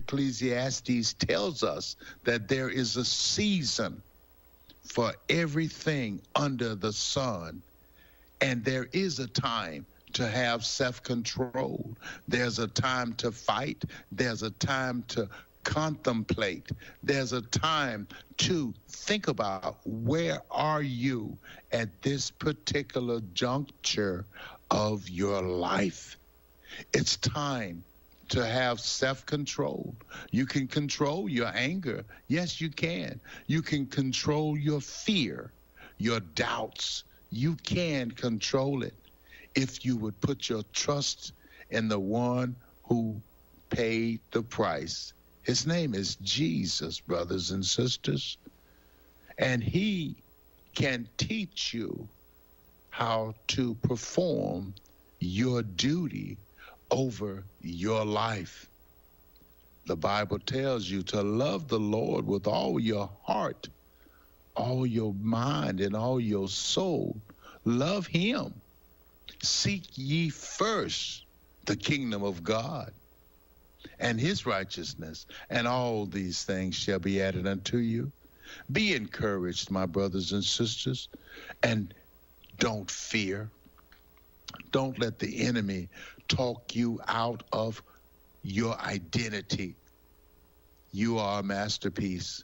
Ecclesiastes tells us that there is a season for everything under the sun. And there is a time to have self-control. There's a time to fight. There's a time to contemplate. There's a time to think about where are you at this particular juncture of your life. It's time to have self-control. You can control your anger. Yes, you can. You can control your fear, your doubts. You can control it if you would put your trust in the one who paid the price. His name is Jesus, brothers and sisters. And he can teach you how to perform your duty over your life. The Bible tells you to love the Lord with all your heart, all your mind, and all your soul. Love him. Seek ye first the kingdom of God and his righteousness, and all these things shall be added unto you. Be encouraged, my brothers and sisters, and don't fear. Don't let the enemy talk you out of your identity. You are a masterpiece.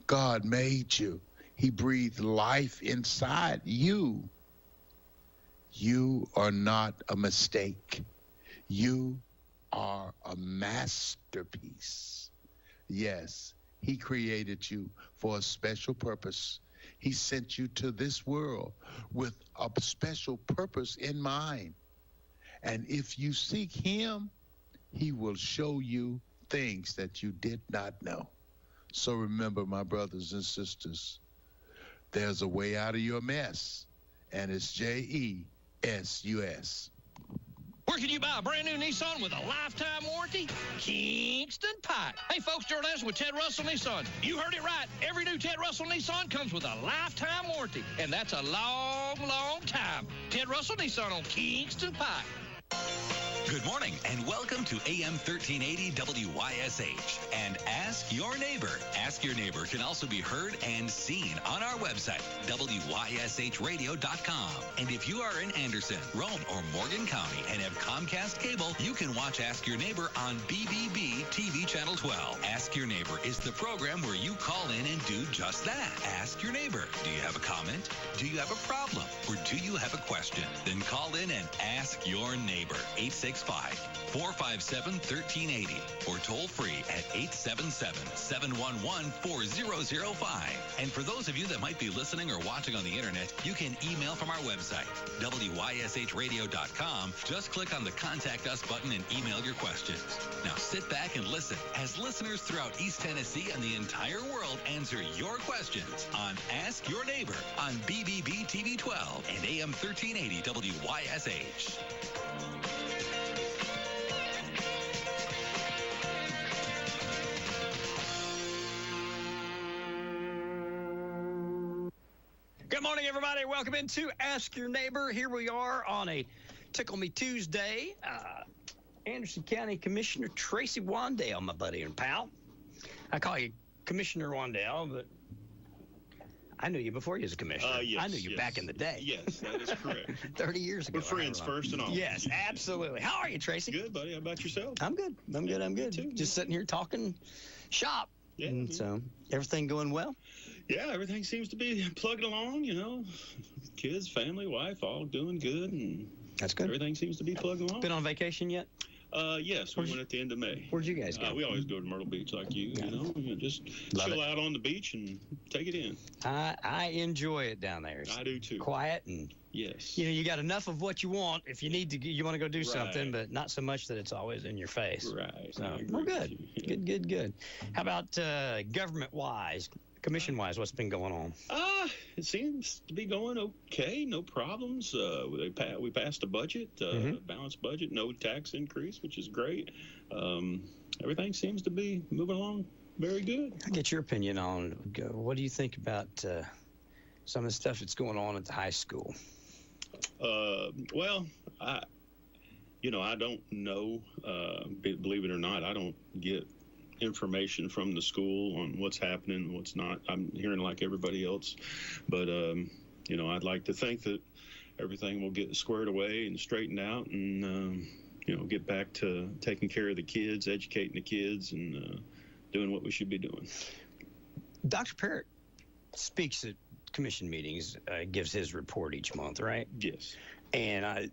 God made you. He breathed life inside you. You are not a mistake. You are a masterpiece. Yes, he created you for a special purpose. He sent you to this world with a special purpose in mind. And if you seek him, he will show you things that you did not know. So remember, my brothers and sisters, there's a way out of your mess, and it's JESUS. Where can you buy a brand new Nissan with a lifetime warranty? Kingston Pike. Hey, folks, Gerald Anderson with Ted Russell Nissan. You heard it right. Every new Ted Russell Nissan comes with a lifetime warranty, and that's a long, long time. Ted Russell Nissan on Kingston Pike. Good morning and welcome to AM 1380 WYSH and Ask Your Neighbor. Ask Your Neighbor can also be heard and seen on our website, WYSHradio.com. And if you are in Anderson, Rome, or Morgan County and have Comcast cable, you can watch Ask Your Neighbor on BBB TV Channel 12. Ask Your Neighbor is the program where you call in and do just that. Ask Your Neighbor. Do you have a comment? Do you have a problem? Or do you have a question? Then call in and ask your neighbor. 865-457-1380 or toll free at 877-711-4005. And for those of you that might be listening or watching on the internet, you can email from our website, WYSHradio.com. Just click on the Contact Us button and email your questions. Now sit back and listen as listeners throughout East Tennessee and the entire world answer your questions on Ask Your Neighbor on BBB TV 12 and AM 1380 WYSH. Good morning, everybody. Welcome into Ask Your Neighbor. Here we are on a Tickle Me Tuesday. Anderson County Commissioner Tracy Wandale, my buddy and pal. I call you Commissioner Wandale, but I knew you before you was a commissioner. Yes, I knew you back in the day. Yes, that is correct. 30 years ago. We're friends first and all. Yes, absolutely. How are you, Tracy? Good, buddy. How about yourself? I'm good. I'm good. Too. Just sitting here talking shop. Yeah. And so, everything going well? Yeah, everything seems to be plugging along, you know. Kids, family, wife, all doing good. And that's good. Everything seems to be plugging along. Been on vacation yet? Yes, we went at the end of May. Where'd you guys go? We always go to Myrtle Beach like you know. Just chill out on the beach and take it in. I enjoy it down there. I do too. Quiet and yes. You know, you got enough of what you want if you need to. You want to go do something, but not so much that it's always in your face. Right. So we're good. Good. How about government-wise, commission-wise? What's been going on? It seems to be going okay. No problems. We passed a budget, balanced budget, no tax increase, which is great. Everything seems to be moving along very good. I'll get your opinion on what do you think about some of the stuff that's going on at the high school? Well, I don't know. Believe it or not, I don't get information from the school on what's happening and what's not. I'm hearing like everybody else, but I'd like to think that everything will get squared away and straightened out, and get back to taking care of the kids, educating the kids, and doing what we should be doing. Dr. Parrott speaks at commission meetings, gives his report each month, right? Yes. And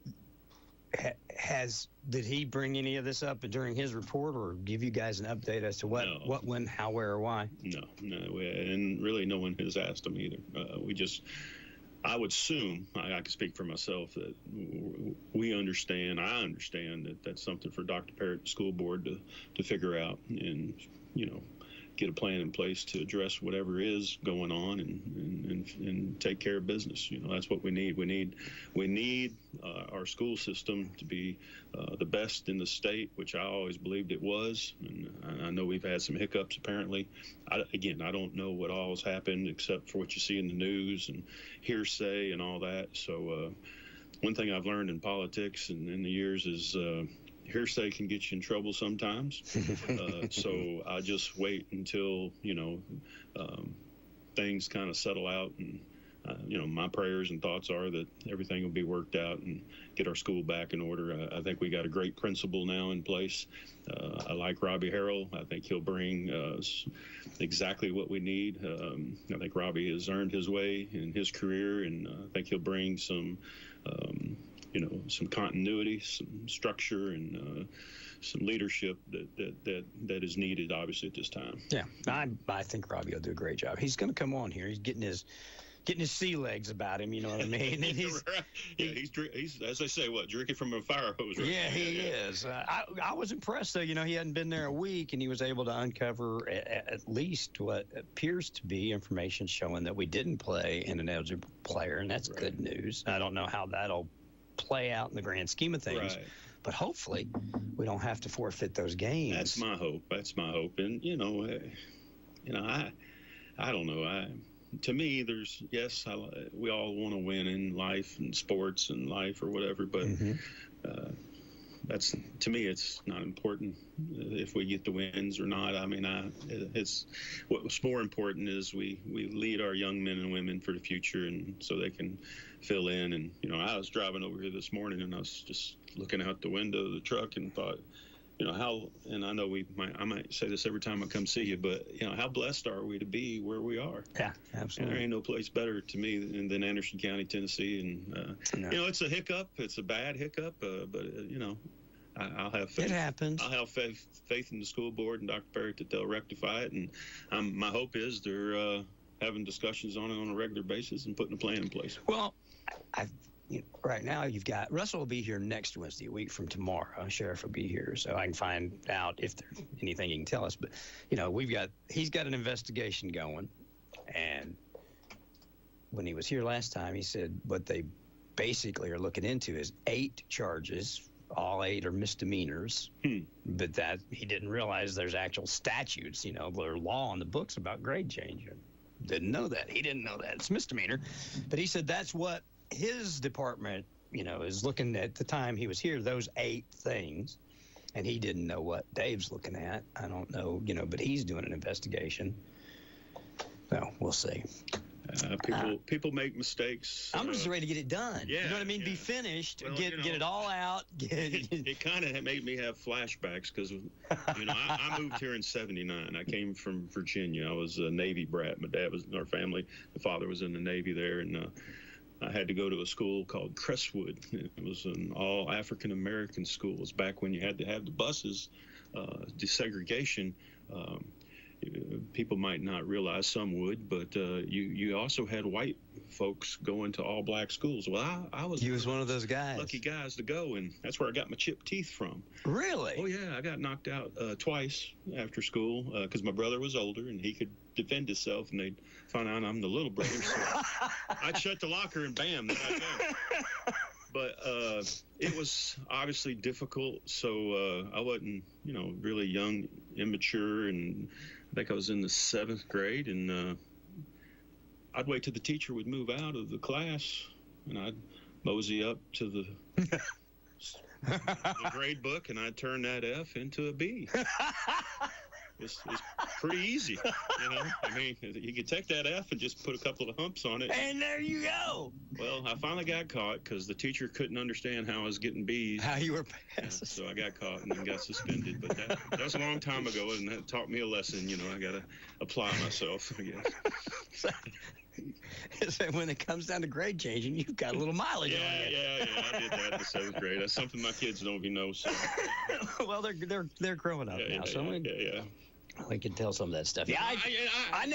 did he bring any of this up during his report, or give you guys an update as to what, when, how, where, or why? No, and really no one has asked him either. I would assume, I can speak for myself, that I understand that that's something for Dr. Parrott, the school board, to figure out and, get a plan in place to address whatever is going on and take care of business. That's what we need. We need our school system to be the best in the state, which I always believed it was. And I know we've had some hiccups apparently. I don't know what all has happened except for what you see in the news and hearsay and all that. So one thing I've learned in politics and in the years is hearsay can get you in trouble sometimes. So I just wait until, things kind of settle out. And, my prayers and thoughts are that everything will be worked out and get our school back in order. I think we got a great principal now in place. I like Robbie Harrell. I think he'll bring exactly what we need. I think Robbie has earned his way in his career, and I think he'll bring some continuity, some structure, and some leadership that is needed, obviously, at this time. Yeah, I think Robbie will do a great job. He's going to come on here. He's getting his sea legs about him, you know what I mean? And he's as they say, drinking from a fire hose. Right? Yeah, he is. I was impressed, though. He hadn't been there a week, and he was able to uncover at least what appears to be information showing that we didn't play an eligible player, and that's good news. I don't know how that'll play out in the grand scheme of things, but hopefully we don't have to forfeit those games. That's my hope. And I don't know. To me, we all want to win in life and sports and life or whatever, but that's, to me, it's not important if we get the wins or not. I mean, it's what's more important is we lead our young men and women for the future, and so they can fill in. And I was driving over here this morning, and I was just looking out the window of the truck and thought, how, and I know I might say this every time I come see you, but how blessed are we to be where we are? Yeah, absolutely. And there ain't no place better to me than Anderson County, Tennessee. And it's a hiccup. It's a bad hiccup, but I'll have faith. It happens. I'll have faith in the school board and Dr. Parrott that they'll rectify it. And my hope is they're having discussions on it on a regular basis and putting a plan in place. Well, right now you've got Russell will be here next Wednesday, a week from tomorrow. Sheriff will be here, so I can find out if there's anything he can tell us. But he's got an investigation going, and when he was here last time, he said what they basically are looking into is 8 charges. All 8 are misdemeanors, but that he didn't realize there's actual statutes, there's law on the books about grade change. Didn't know that. He didn't know that. It's misdemeanor. But he said that's what his department, is looking at the time he was here, those 8 things. And he didn't know what Dave's looking at. I don't know, but he's doing an investigation. So we'll see. People make mistakes. I'm just ready to get it done. Yeah, you know what I mean? Be finished. Well, get it all out. It kind of made me have flashbacks because, I moved here in '79. I came from Virginia. I was a Navy brat. My dad was in our family. My father was in the Navy there, and I had to go to a school called Crestwood. It was an all African American school. It was back when you had to have the buses, desegregation. People might not realize, some would, but you also had white folks going to all black schools. Well, I was one of those guys, lucky guys to go, and that's where I got my chipped teeth from. Really? Oh yeah, I got knocked out twice after school because my brother was older and he could defend himself, and they'd find out I'm the little brother. So I'd shut the locker and bam, there I go. But it was obviously difficult, so I wasn't, really young, immature, and I think I was in the 7th grade, and I'd wait till the teacher would move out of the class, and I'd mosey up to the grade book, and I'd turn that F into a B. it's pretty easy, you know. I mean, you could take that F and just put a couple of humps on it. And there you go. Well, I finally got caught because the teacher couldn't understand how I was getting B's. How you were Yeah, passing. so I got caught and then got suspended. But that was a long time ago, and that taught me a lesson. You know, I got to apply myself, I guess. So when it comes down to grade changing, you've got a little mileage on you. Yeah. I did that in the 7th grade. That's something my kids don't even know. So. Well, they're growing up now, so we can tell some of that stuff. Yeah, I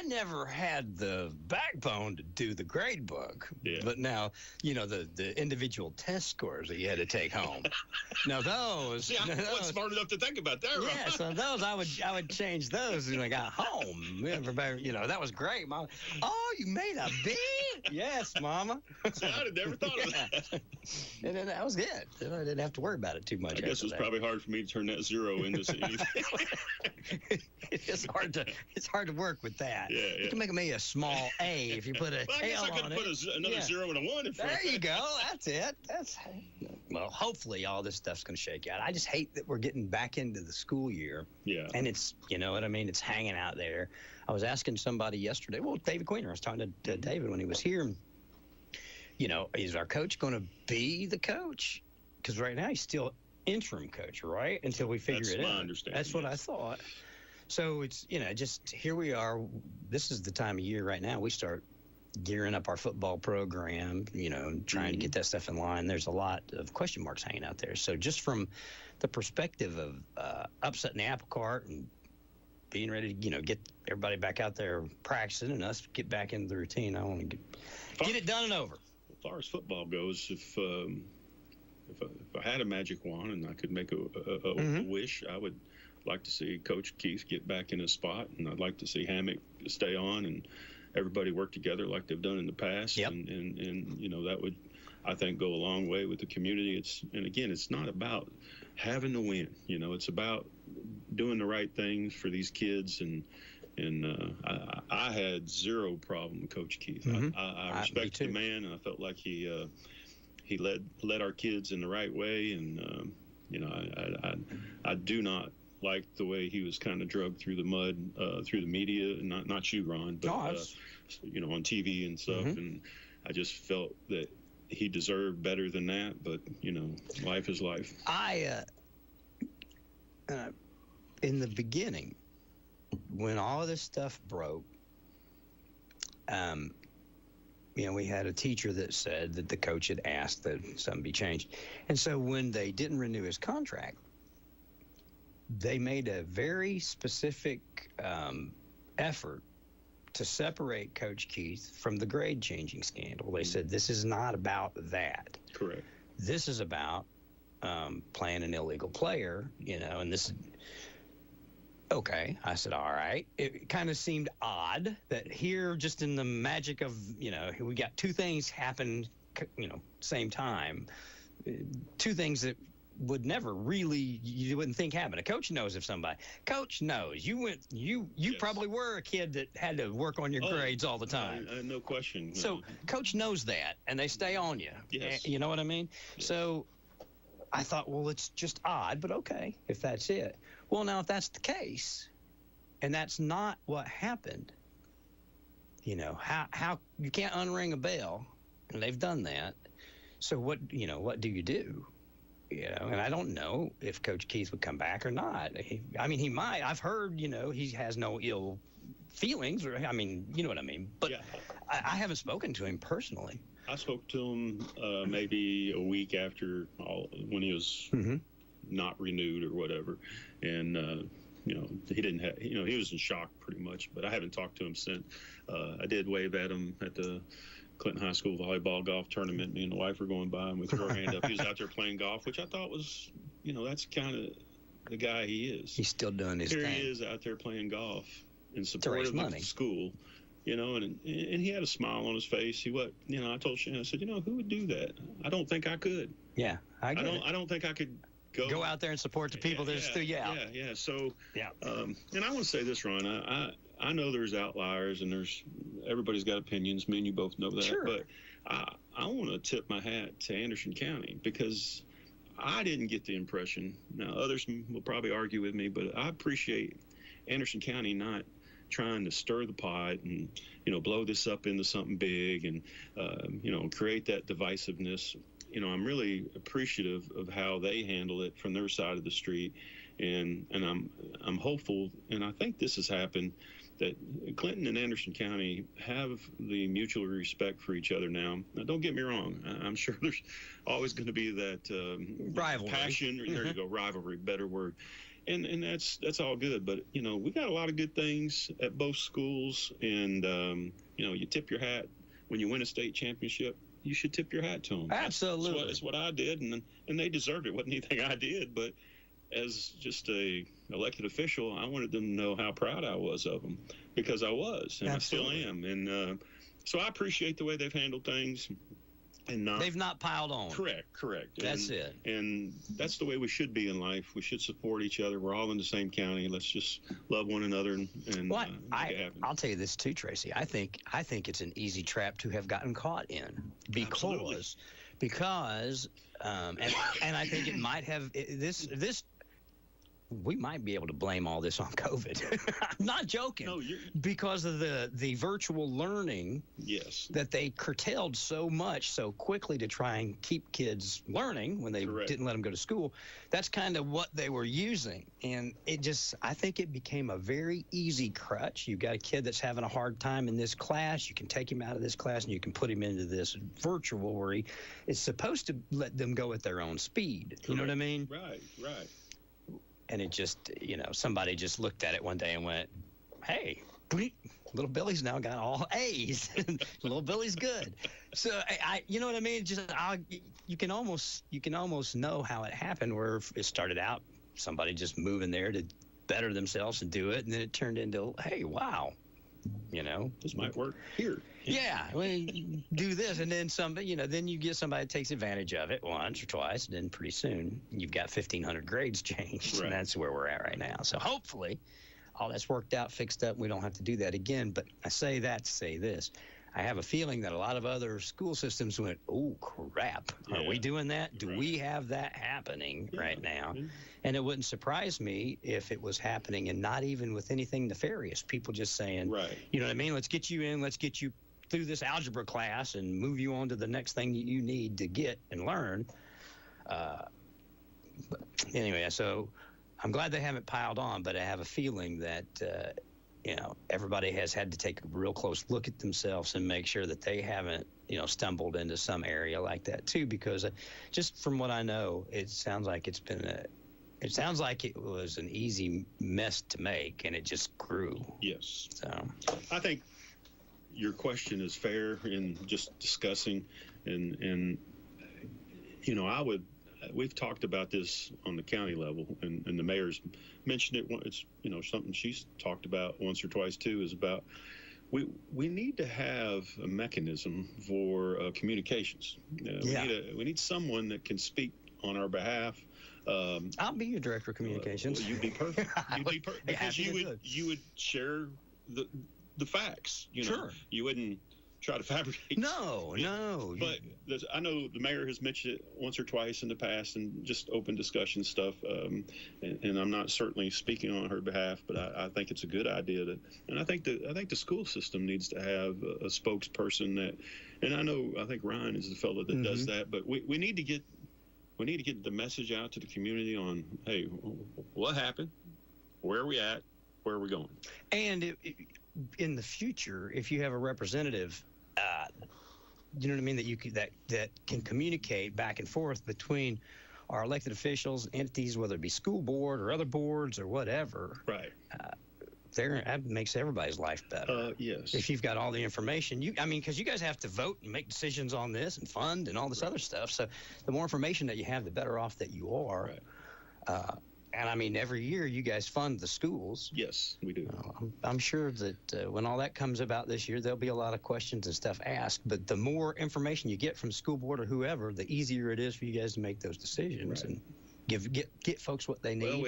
never had the backbone to do the grade book. Yeah. But now, you know, the individual test scores that you had to take home. Now those. See, I wasn't smart enough to think about that, right? Yeah, so those I would change those when I got home. Everybody, you know, that was great, Mom. Oh, you made a B? Yes, Mama. See, I'd have never thought of that. And then that was good. I didn't have to worry about it too much. I guess it was probably hard for me to turn that 0 into anything. It's hard to work with that. Yeah. You can make maybe a small A if you put a Well, I guess tail I could on put it. another 0 and a 1 in front. There you go. That's it. Well, hopefully all this stuff's going to shake out. I just hate that we're getting back into the school year. Yeah. And it's, you know what I mean? It's hanging out there. I was asking somebody yesterday. Well, David Queener. I was talking to David when he was here. You know, is our coach going to be the coach? Because right now he's still interim coach, right? Until we figure it out. That's my understanding. That's what I thought. So it's, you know, just here we are. This is the time of year right now we start gearing up our football program, you know, trying to get that stuff in line. There's a lot of question marks hanging out there. So just from the perspective of upsetting the apple cart and being ready to, you know, get everybody back out there practicing and us get back into the routine, I want to get it done and over. As far as football goes, if I had a magic wand and I could make a wish, I would like to see Coach Keith get back in his spot, and I'd like to see Hammock stay on and everybody work together like they've done in the past. Yep. And you know, that would, I think, go a long way with the community. It's not about having to win. You know, it's about doing the right things for these kids. And I had zero problem with Coach Keith. I respect the man, and I felt like he led our kids in the right way. And you know, I do not like the way he was kind of drugged through the mud through the media, and not you, Ron, but you know, on TV and stuff. And I just felt that he deserved better than that. But you know, life is life. In the beginning, when all of this stuff broke, you know, we had a teacher that said that the coach had asked that something be changed. And so when they didn't renew his contract, they made a very specific effort to separate Coach Keith from the grade changing scandal. They said, this is not about that. Correct. This is about playing an illegal player, you know, and this. Okay. I said, all right. It kind of seemed odd that here, just in the magic of, you know, we got two things happen, you know, same time. Two things that would never really, you wouldn't think happen. A coach knows if coach knows. You yes. Probably were a kid that had to work on your grades all the time. No question. So coach knows that, and they stay on you. Yes. You know what I mean? Yes. So I thought, well, it's just odd, but okay, if that's it. Well, now, if that's the case, and that's not what happened, you know, how you can't unring a bell, and they've done that. So what do you do? You know, and I don't know if Coach Keith would come back or not. He might. I've heard, you know, he has no ill feelings, or, I mean, you know what I mean. But yeah. I haven't spoken to him personally. I spoke to him maybe a week after when he was not renewed or whatever. And, you know, he didn't have, you know, he was in shock pretty much, but I haven't talked to him since. I did wave at him at the Clinton High School volleyball golf tournament. Me and the wife were going by, and we threw our hand up. He was out there playing golf, which I thought was, you know, that's kind of the guy he is. He's still doing his thing. Here he is out there playing golf in support of the school, you know, and he had a smile on his face. You know, I told Shannon, I said, you know, who would do that? I don't think I could. Yeah, I don't think I could go out there and support the people that threw you out. Yeah. So, yeah. And I want to say this, Ron. I know there's outliers, and everybody's got opinions. Me and you both know that. Sure. But I want to tip my hat to Anderson County, because I didn't get the impression. Now, others will probably argue with me, but I appreciate Anderson County not trying to stir the pot and, blow this up into something big and, create that divisiveness. I'm really appreciative of how they handle it from their side of the street. And I'm hopeful, and I think this has happened, that Clinton and Anderson County have the mutual respect for each other now. Now, don't get me wrong. I'm sure there's always going to be that rivalry. Passion. There you go, rivalry, better word. And that's all good. But, we got a lot of good things at both schools. And, you tip your hat when you win a state championship. You should tip your hat to them. Absolutely. That's what I did, and they deserved it. It wasn't anything I did, but as just a elected official, I wanted them to know how proud I was of them, because I was, and Absolutely. I still am. And so I appreciate the way they've handled things. And they've not piled on. Correct. That's it. And that's the way we should be in life. We should support each other. We're all in the same county. Let's just love one another and make it happen. I'll tell you this too, Tracy. I think it's an easy trap to have gotten caught in because and I think it might have this. We might be able to blame all this on COVID. I'm not joking. No, because of the virtual learning that they curtailed so much so quickly to try and keep kids learning when they didn't let them go to school. That's kind of what they were using. And I think it became a very easy crutch. You've got a kid that's having a hard time in this class. You can take him out of this class and you can put him into this virtual where he is supposed to let them go at their own speed. You know what I mean? Right. And it just, somebody just looked at it one day and went, hey, little Billy's now got all A's. Little Billy's good. So, you know what I mean? You can almost know how it happened, where it started out somebody just moving there to better themselves and do it. And then it turned into, hey, wow, this might work here. Yeah, we do this, and then then you get somebody that takes advantage of it once or twice, and then pretty soon you've got 1,500 grades changed, and that's where we're at right now. So hopefully all that's worked out, fixed up, we don't have to do that again. But I say that to say this. I have a feeling that a lot of other school systems went, oh, crap, are we doing that? Do we have that happening right now? Yeah. And it wouldn't surprise me if it was happening, and not even with anything nefarious. People just saying, you know what I mean? Let's get you in, let's get you through this algebra class and move you on to the next thing that you need to get and learn. But anyway, so I'm glad they haven't piled on, but I have a feeling that, everybody has had to take a real close look at themselves and make sure that they haven't, stumbled into some area like that too, because just from what I know, it sounds like it was an easy mess to make, and it just grew. Yes. So I think your question is fair in just discussing, and we've talked about this on the county level, and the mayor's mentioned it. It's something she's talked about once or twice too, is about we need to have a mechanism for communications. We need someone that can speak on our behalf. I'll be your director of communications. You'd be perfect. Because you would share the facts. Sure. You wouldn't try to fabricate. No. But I know the mayor has mentioned it once or twice in the past, and just open discussion stuff. And I'm not certainly speaking on her behalf, but I think it's a good idea and I think the school system needs to have a spokesperson that, and I think Ryan is the fellow that does that, but we need to get the message out to the community on, hey, what happened? Where are we at? Where are we going? And in the future, if you have a representative, you know what I mean, that can communicate back and forth between our elected officials, entities, whether it be school board or other boards or whatever. Right. That makes everybody's life better. Yes. If you've got all the information, because you guys have to vote and make decisions on this and fund and all this other stuff. So the more information that you have, the better off that you are. Right. And every year you guys fund the schools. Yes, we do. I'm sure that when all that comes about this year, there'll be a lot of questions and stuff asked. But the more information you get from school board or whoever, the easier it is for you guys to make those decisions and get folks what they need. Well,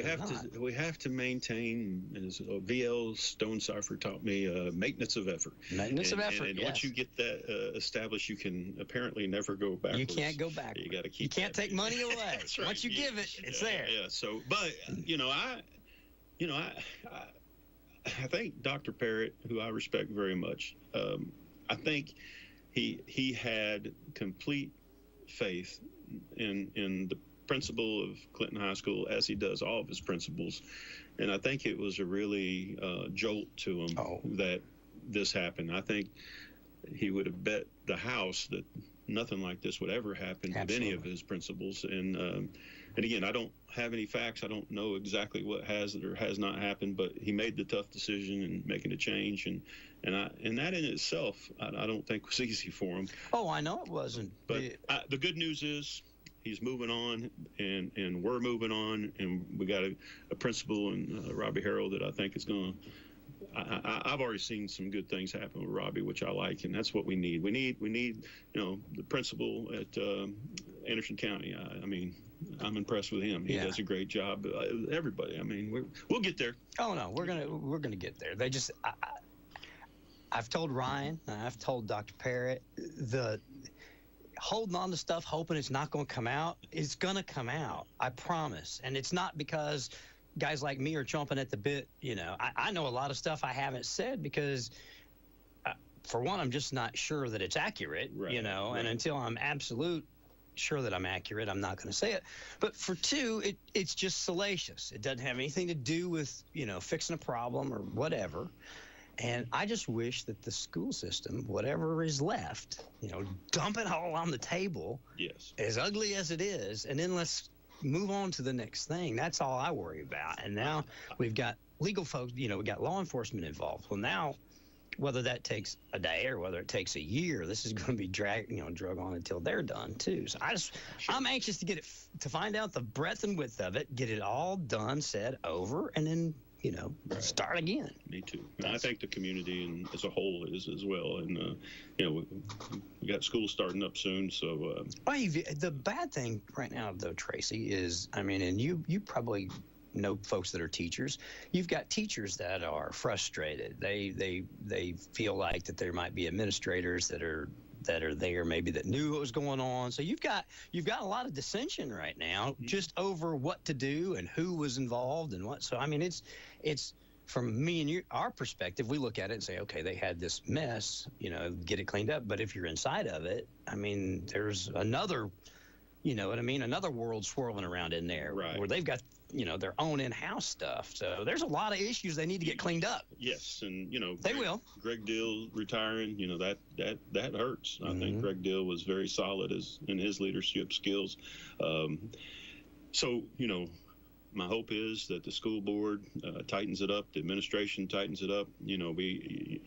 we have to maintain, as VL Stonecipher taught me, maintenance of effort. Maintenance of effort. And yes. once you get that established, you can apparently never go backwards. You can't go backwards. You got to keep. You can't take money away. That's right. Once you give it, it's there. Yeah. So, but I think Dr. Parrott, who I respect very much, I think he had complete faith in the principal of Clinton High School, as he does all of his principals. And I think it was a really jolt to him that this happened. I think he would have bet the house that nothing like this would ever happen with any of his principals. And again, I don't have any facts. I don't know exactly what has or has not happened, but he made the tough decision in making a change. And that in itself, I don't think was easy for him. Oh, I know it wasn't. But the good news is he's moving on, and we're moving on, and we got a principal in Robbie Harrell that I think is going to. I've already seen some good things happen with Robbie, which I like, and that's what we need. We need the principal at Anderson County. I mean, I'm impressed with him. He does a great job. Everybody. I mean, we'll get there. Oh no, we're gonna get there. They just. I've told Ryan, I've told Dr. Parrott, the holding on to stuff, hoping it's not going to come out, it's going to come out. I promise. And it's not because guys like me are chomping at the bit. I know a lot of stuff I haven't said because, for one, I'm just not sure that it's accurate, right. And until I'm absolute sure that I'm accurate, I'm not going to say it. But for two, it's just salacious. It doesn't have anything to do with, fixing a problem or whatever. And I just wish that the school system, whatever is left, dump it all on the table. Yes. As ugly as it is, and then let's move on to the next thing. That's all I worry about. And now we've got legal folks, we got law enforcement involved. Well, now, whether that takes a day or whether it takes a year, this is going to be drug on until they're done too. So I'm anxious to get it, to find out the breadth and width of it, get it all done, said, over, and then start again. Me too. And I think the community and as a whole is as well. And we got school starting up soon, so. The bad thing right now, though, Tracy, is and you probably know folks that are teachers. You've got teachers that are frustrated. They feel like that there might be administrators that are there maybe that knew what was going on. So you've got a lot of dissension right now just over what to do and who was involved and what. So it's from me and you, our perspective, we look at it and say, okay, they had this mess, get it cleaned up. But if you're inside of it, there's another, another world swirling around in there, right, where they've got their own in-house stuff. So there's a lot of issues they need to get cleaned up. Yes, and they will. Greg Deal retiring, that hurts. I think Greg Deal was very solid in his leadership skills. So my hope is that the school board tightens it up, the administration tightens it up. We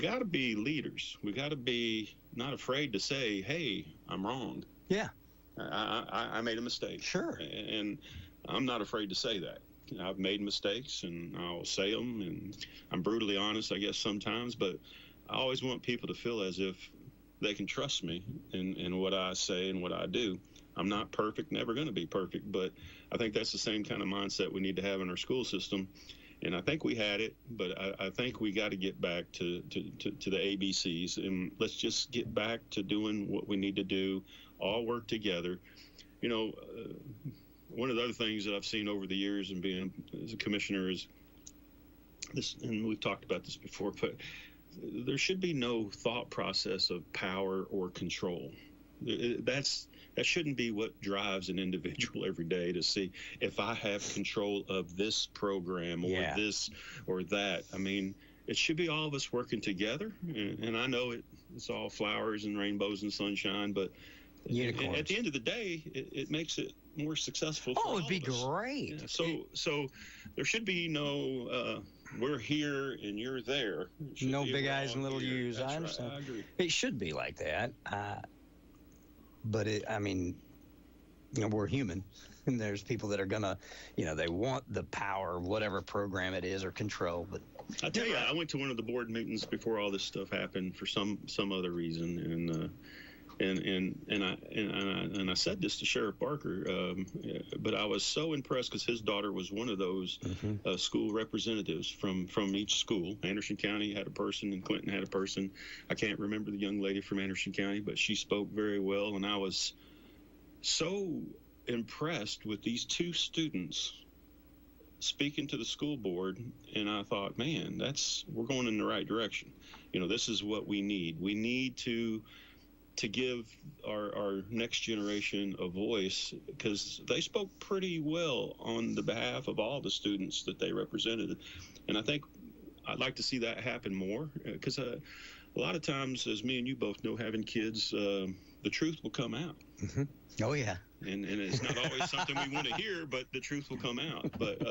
got to be leaders. We got to be not afraid to say, hey, I'm wrong. Yeah. I made a mistake. Sure. And I'm not afraid to say that. I've made mistakes, and I'll say them, and I'm brutally honest, I guess, sometimes, but I always want people to feel as if they can trust me in what I say and what I do. I'm not perfect, never going to be perfect, but I think that's the same kind of mindset we need to have in our school system. And I think we had it, but I think we got to get back to the ABCs, and let's just get back to doing what we need to do, all work together. One of the other things that I've seen over the years and being as a commissioner is this, and we've talked about this before, but there should be no thought process of power or control. That shouldn't be what drives an individual every day to see if I have control of this program or this or that. It should be all of us working together. And I know it's all flowers and rainbows and sunshine, but unicorns. At the end of the day, it makes it more successful for all of us. Oh, it'd be great. Yeah, so there should be no we're here and you're there. No big eyes and little U's. That's I understand. Right. I agree. It should be like that. But we're human, and there's people that are gonna, they want the power, whatever program it is, or control. But I tell you, I went to one of the board meetings before all this stuff happened for some other reason, and I said this to Sheriff Barker, but I was so impressed because his daughter was one of those school representatives from each school. Anderson County had a person, and Clinton had a person. I can't remember the young lady from Anderson County, but she spoke very well, and I was so impressed with these two students speaking to the school board, and I thought, man, we're going in the right direction. This is what we need. We need to give our next generation a voice, because they spoke pretty well on the behalf of all the students that they represented. And I think I'd like to see that happen more, because a lot of times, as me and you both know, having kids, the truth will come out. Mm-hmm. Oh, yeah. And it's not always something we want to hear, but the truth will come out. But,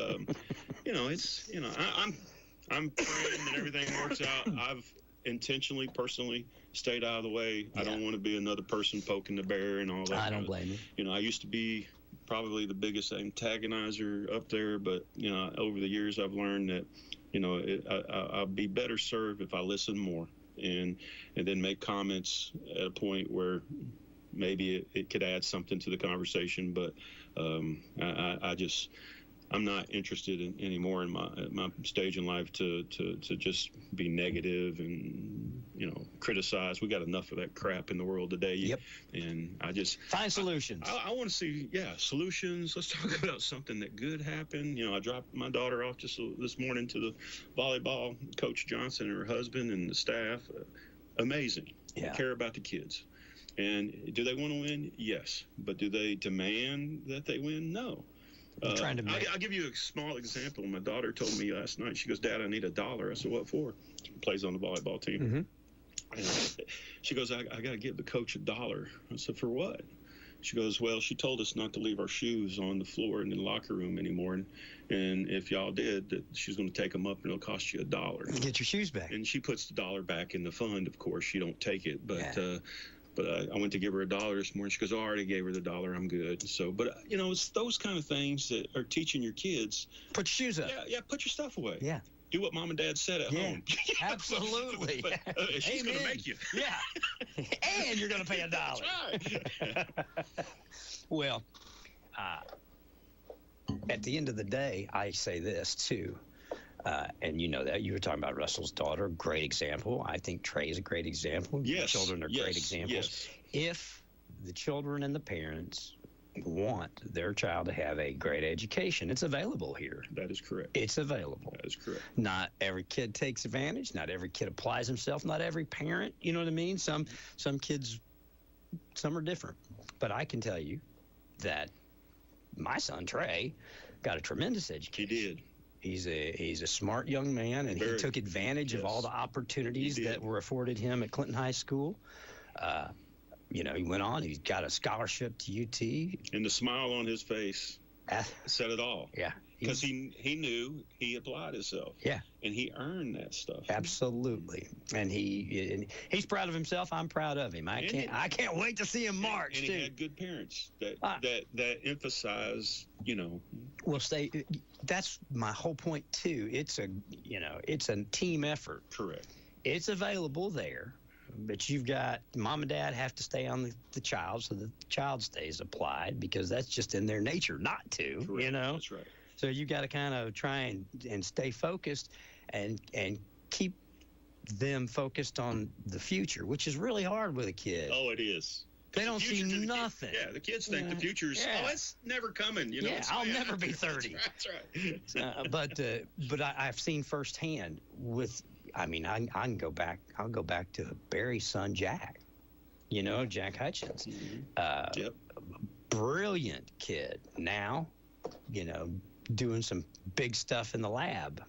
I'm praying that everything works out. I've intentionally, personally stayed out of the way. Yeah. I don't want to be another person poking the bear and all that. I don't blame you. I used to be probably the biggest antagonizer up there, but, over the years I've learned that, I'll be better served if I listen more and then make comments at a point where maybe it could add something to the conversation. But I'm not interested anymore in my stage in life to just be negative and criticize. We got enough of that crap in the world today. Yep. And I just find solutions. I want to see solutions. Let's talk about something that good happened. I dropped my daughter off just this morning to the volleyball coach Johnson and her husband and the staff. Amazing. Yeah. They care about the kids. And do they want to win? Yes. But do they demand that they win? No. I'll give you a small example. My daughter told me last night, she goes, "Dad, I need $1." I said, "What for?" She plays on the volleyball team. Mm-hmm. And she goes, I got to give the coach $1. I said, "For what?" She goes, "Well, she told us not to leave our shoes on the floor in the locker room anymore. And if y'all did, that she's going to take them up and it'll cost you $1. Get your shoes back." And she puts the $1 back in the fund. Of course, she don't take it. But But I went to give her $1 this morning. She goes, "Oh, I already gave her the $1. I'm good." So, but it's those kind of things that are teaching your kids. Put your shoes up. Yeah. Put your stuff away. Yeah. Do what mom and dad said at home. Absolutely. But, she's going to make you. Yeah. And you're going to pay $1. That's right. Well, at the end of the day, I say this too. And you know that. You were talking about Russell's daughter. Great example. I think Trey is a great example. Yes. The children are great examples. Yes. If the children and the parents want their child to have a great education, it's available here. That is correct. It's available. That is correct. Not every kid takes advantage. Not every kid applies himself. Not every parent. You know what I mean? Some kids, some are different. But I can tell you that my son, Trey, got a tremendous education. He did. He's a smart young man, and he took advantage of all the opportunities that were afforded him at Clinton High School. He went on. He got a scholarship to UT. And the smile on his face said it all. Yeah. Because he knew he applied himself. Yeah. And he earned that stuff. Absolutely. And he's proud of himself. I'm proud of him. I can't wait to see him march. And he had good parents that emphasize, Well, that's my whole point too. It's a team effort. Correct. It's available there, but you've got mom and dad have to stay on the child so that the child stays applied, because that's just in their nature not to. Correct. That's right. So you got to kind of try and stay focused and keep them focused on the future, which is really hard with a kid. Oh, it is. They don't see nothing. The kids think the future's it's never coming. I'll never be 30. That's right. But I've seen firsthand I can go back. I'll go back to Barry's son, Jack. Jack Hutchins. Yep. Brilliant kid. Now, doing some big stuff in the lab.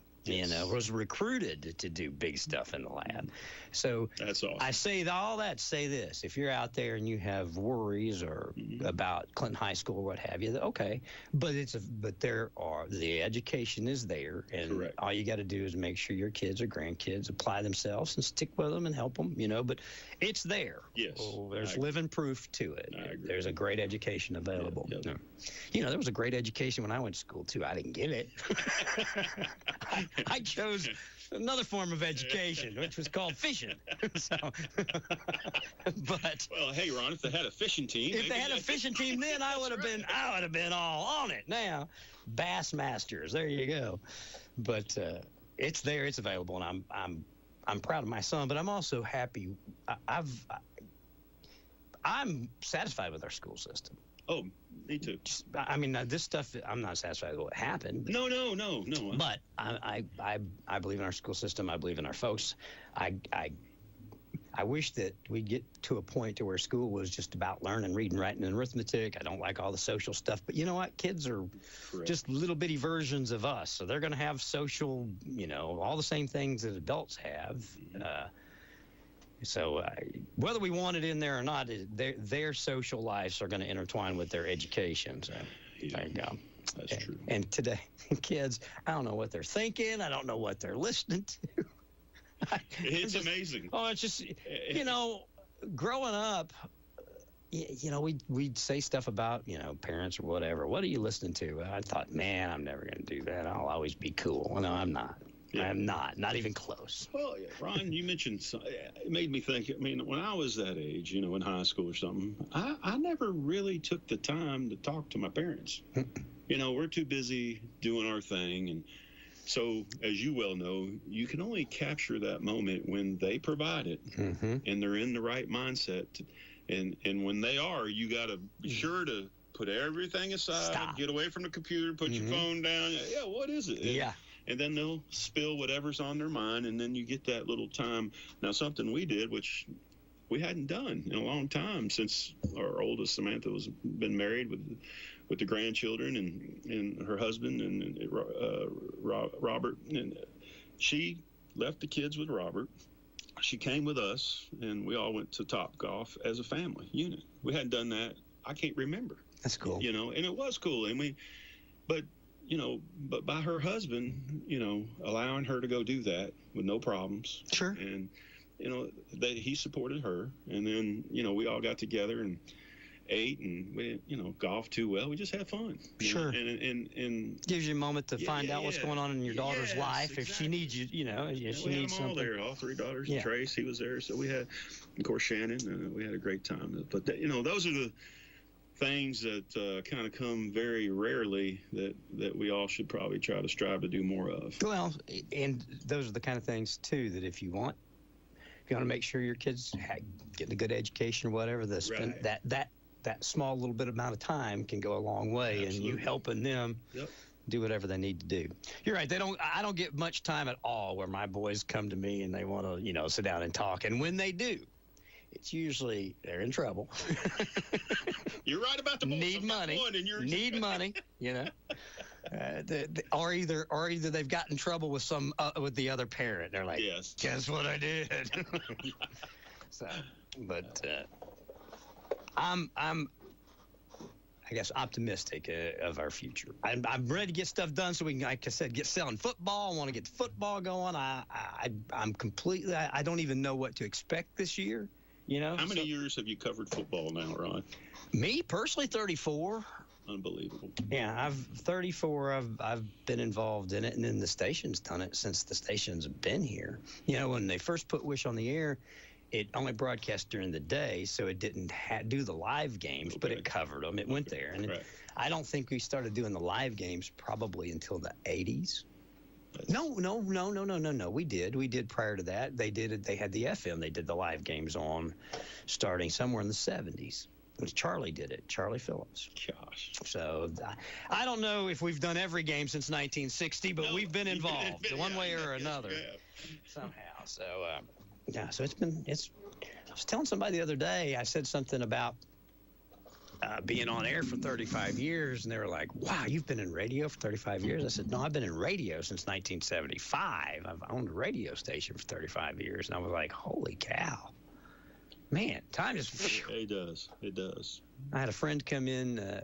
Was recruited to do big stuff in the lab. So that's awesome. I say all that to say this: if you're out there and you have worries or about Clinton High School or what have you, okay. But the education is there, and correct. All you got to do is make sure your kids or grandkids apply themselves and stick with them and help them. But it's there. Yes. There's living proof to it. I agree. There's a great education available. Yep. There was a great education when I went to school too. I didn't get it. I chose another form of education, which was called fishing. Well, hey, Ron, if they had a fishing team, then I would have been all on it. Now, Bassmasters, there you go. But it's there, it's available, and I'm proud of my son. But I'm also happy. I'm satisfied with our school system. Oh, me too. I mean, this stuff, I'm not satisfied with what happened. No. But I believe in our school system. I believe in our folks. I wish that we'd get to a point to where school was just about learning, reading, writing, and arithmetic. I don't like all the social stuff, but you know what? Kids are just little bitty versions of us, so they're going to have social, all the same things that adults have. So whether we want it in there or not, their social lives are going to intertwine with their education. So there you go. That's true. And today, kids, I don't know what they're thinking. I don't know what they're listening to. It's amazing. Oh, it's just, growing up, we'd say stuff about, parents or whatever. What are you listening to? I thought, man, I'm never going to do that. I'll always be cool. No, I'm not. Yeah. I'm not even close. Well, Ron, you mentioned it made me think. I mean, when I was that age, in high school or something, I never really took the time to talk to my parents. We're too busy doing our thing, and so, as you well know, you can only capture that moment when they provide it, and they're in the right mindset. And when they are, you got to be sure to put everything aside, get away from the computer, put your phone down. Yeah, what is it? And then they'll spill whatever's on their mind, and then you get that little time. Now, something we did, which we hadn't done in a long time since our oldest Samantha was been married with the grandchildren and her husband and Robert, and she left the kids with Robert. She came with us, and we all went to Topgolf as a family unit. We hadn't done that. I can't remember. That's cool. And it was cool. And but by her husband, allowing her to go do that with no problems. Sure. And, he supported her. And then, we all got together and ate, and we golfed too well. We just had fun. Sure. And gives you a moment to find out what's going on in your daughter's life. Exactly. If she needs you, she needs something. All there, all three daughters. Yeah. Trace, he was there. So we had, of course, Shannon. We had a great time. But those are the things that kind of come very rarely that we all should probably try to strive to do more of. Well, and those are the kind of things too that if you want to make sure your kids get a good education or whatever, that small little bit amount of time can go a long way. Absolutely. And you helping them do whatever they need to do. You're right. I don't get much time at all where my boys come to me and they want to, sit down and talk. And when they do, it's usually they're in trouble. You're right about the boys. Need money. Need money. Or either they've got in trouble with with the other parent. They're like, yes, guess what I did. So, but I'm I guess optimistic of our future. I'm ready to get stuff done so we can, like I said, get selling football. I want to get the football going. I'm completely. I don't even know what to expect this year. How many years have you covered football now, Ron? Me personally, 34. Unbelievable. Yeah, I've 34. I've been involved in it, and then the station's done it since the stations have been here. When they first put WYSH on the air, it only broadcast during the day, so it didn't do the live games, but it covered them. It went there, and I don't think we started doing the live games probably until the 80s. No. We did prior to that. They did it. They had the FM. They did the live games on, starting somewhere in the 70s. It was Charlie did it. Charlie Phillips. Gosh. So I don't know if we've done every game since 1960, but we've been involved in one way or another somehow. So so I was telling somebody the other day. I said something about being on air for 35 years, and they were like, wow, you've been in radio for 35 years? I said, no, I've been in radio since 1975. I've owned a radio station for 35 years. And I was like, holy cow. Man, time just... It does. I had a friend come in.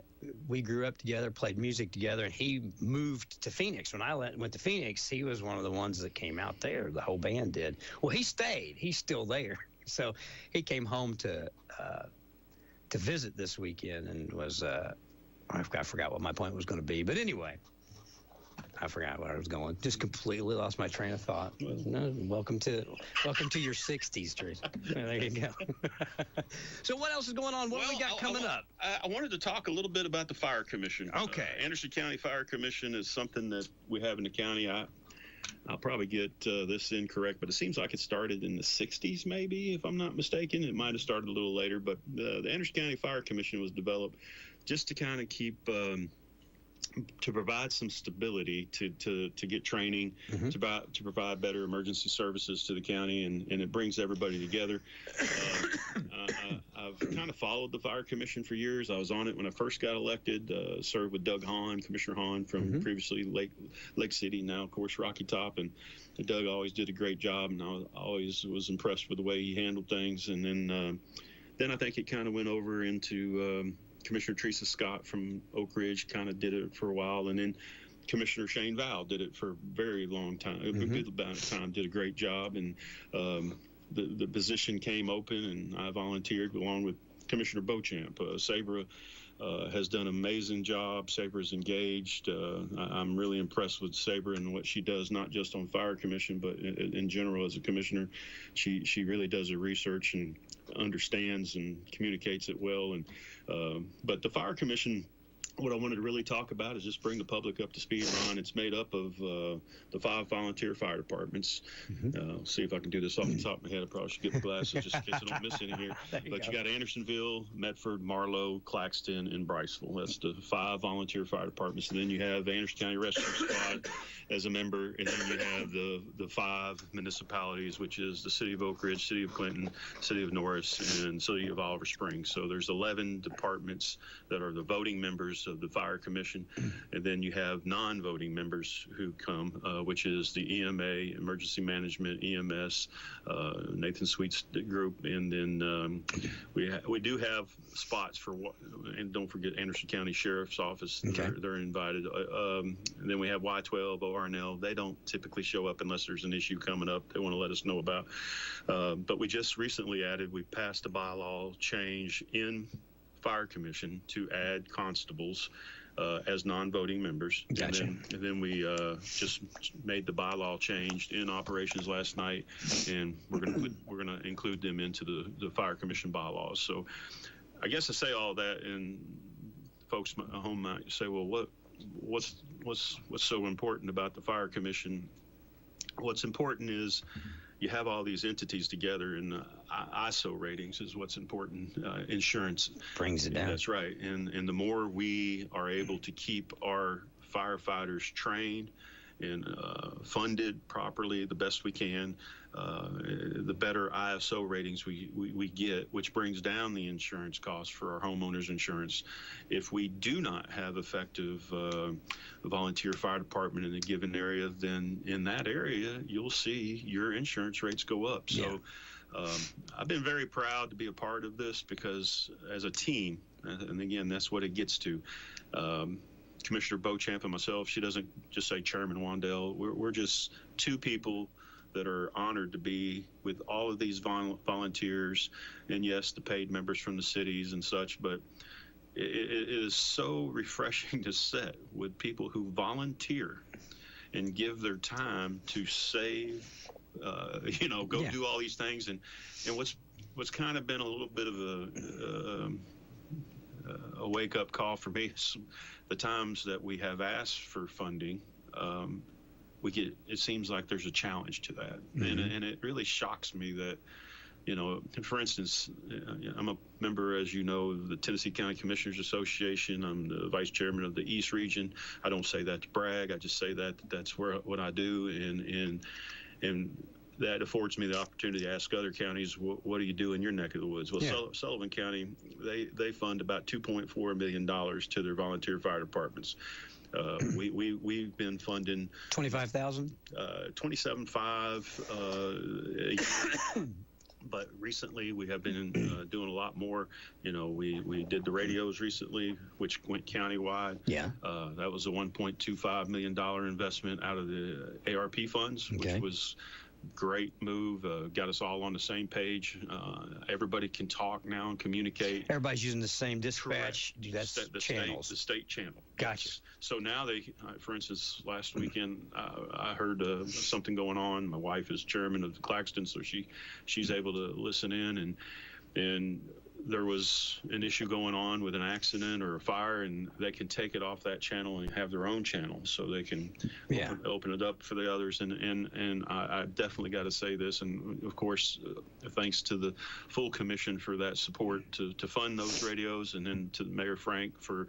We grew up together, played music together, and he moved to Phoenix. When I went to Phoenix, he was one of the ones that came out there. The whole band did. Well, he stayed. He's still there. So he came home to visit this weekend and was I forgot what my point was going to be, but anyway, I forgot where I was going. Just completely lost my train of thought. No, welcome to your 60s, Tracy. There you go. So what else is going on? What do we got coming up? I wanted to talk a little bit about the Fire Commission. Okay. Anderson County Fire Commission is something that we have in the county. I'll probably get this incorrect, but it seems like it started in the 60s, maybe, if I'm not mistaken. It might have started a little later, but the Anderson County Fire Commission was developed just to kind of keep to provide some stability, to get training, to provide better emergency services to the county, and it brings everybody together. I've kind of followed the Fire Commission for years. I was on it when I first got elected, served with Doug Hahn, Commissioner Hahn from previously Lake City, now, of course, Rocky Top. And Doug always did a great job, and I always was impressed with the way he handled things. And then I think it kind of went over into Commissioner Teresa Scott from Oak Ridge kind of did it for a while, and then Commissioner Shane Val did it for a very long time, a good amount of time, did a great job, and the position came open, and I volunteered along with Commissioner Beauchamp. Sabra has done an amazing job. Sabra is engaged. I'm really impressed with Sabra and what she does, not just on Fire Commission, but in general as a commissioner. She really does her research and understands and communicates it well. And but the Fire Commission, what I wanted to really talk about is just bring the public up to speed, Ron. It's made up of the 5 volunteer fire departments. See if I can do this off the top of my head. I probably should get my glasses just in case I don't miss any here. But you got Andersonville, Medford, Marlow, Claxton, and Briceville. That's the 5 volunteer fire departments. And then you have Anderson County Rescue Squad as a member. And then you have the 5 municipalities, which is the City of Oak Ridge, City of Clinton, City of Norris, and City of Oliver Springs. So there's 11 departments that are the voting members of the Fire Commission, and then you have non-voting members who come, which is the EMA, Emergency Management, EMS, Nathan Sweet's group, and then we do have spots for what, and don't forget Anderson County Sheriff's Office. They're invited. And then we have Y12, ORNL. They don't typically show up unless there's an issue coming up they want to let us know about. But we just recently we passed a bylaw change in Fire Commission to add constables as non-voting members. Gotcha. And then we just made the bylaw change in operations last night, and we're going to include them into the Fire Commission bylaws. So I guess I say all that, and folks at home might say, well, what's so important about the Fire Commission? What's important is you have all these entities together, and ISO ratings is what's important. Insurance brings it down. That's right. And the more we are able to keep our firefighters trained and funded properly the best we can, the better ISO ratings we get, which brings down the insurance costs for our homeowners insurance. If we do not have effective volunteer fire department in a given area, then in that area, you'll see your insurance rates go up. So I've been very proud to be a part of this, because as a team, and again, that's what it gets to, Commissioner Beauchamp and myself, she doesn't just say Chairman Wandell. We're just 2 people that are honored to be with all of these volunteers, and yes, the paid members from the cities and such, but it is so refreshing to sit with people who volunteer and give their time to save, do all these things. And what's kind of been a little bit of a wake-up call for me is the times that we have asked for funding, it seems like there's a challenge to that. And it really shocks me that, for instance, I'm a member, as you know, of the Tennessee County Commissioners Association. I'm the vice chairman of the East Region. I don't say that to brag. I just say that's what I do, and that affords me the opportunity to ask other counties, what do you do in your neck of the woods? Well, Sullivan County, they fund about $2.4 million to their volunteer fire departments. We've been funding $25,000, $27,500 but recently we have been doing a lot more. We did the radios recently, which went countywide. That was a $1.25 million investment out of the ARP funds, which was great move. Got us all on the same page. Everybody can talk now and communicate. Everybody's using the same dispatch. Correct. That's the channels. state channel. Gotcha. Yes. So now for instance, last weekend I heard something going on. My wife is chairman of Claxton, so she's able to listen in, and there was an issue going on with an accident or a fire, and they can take it off that channel and have their own channel, so they can open it up for the others. And I definitely got to say this, and of course, thanks to the full commission for that support to fund those radios, and then to Mayor Frank for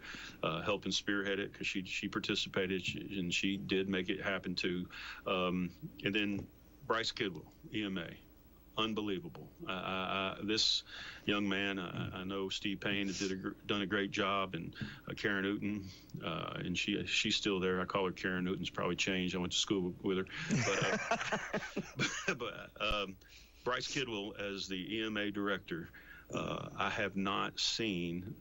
helping spearhead it, because she participated and she did make it happen too. And then Bryce Kidwell, EMA. Unbelievable. This young man, I know Steve Payne has done a great job, and Karen Newton, and she's still there. I call her Karen Newton's probably changed. I went to school with her. But Bryce Kidwell as the EMA director, I have not seen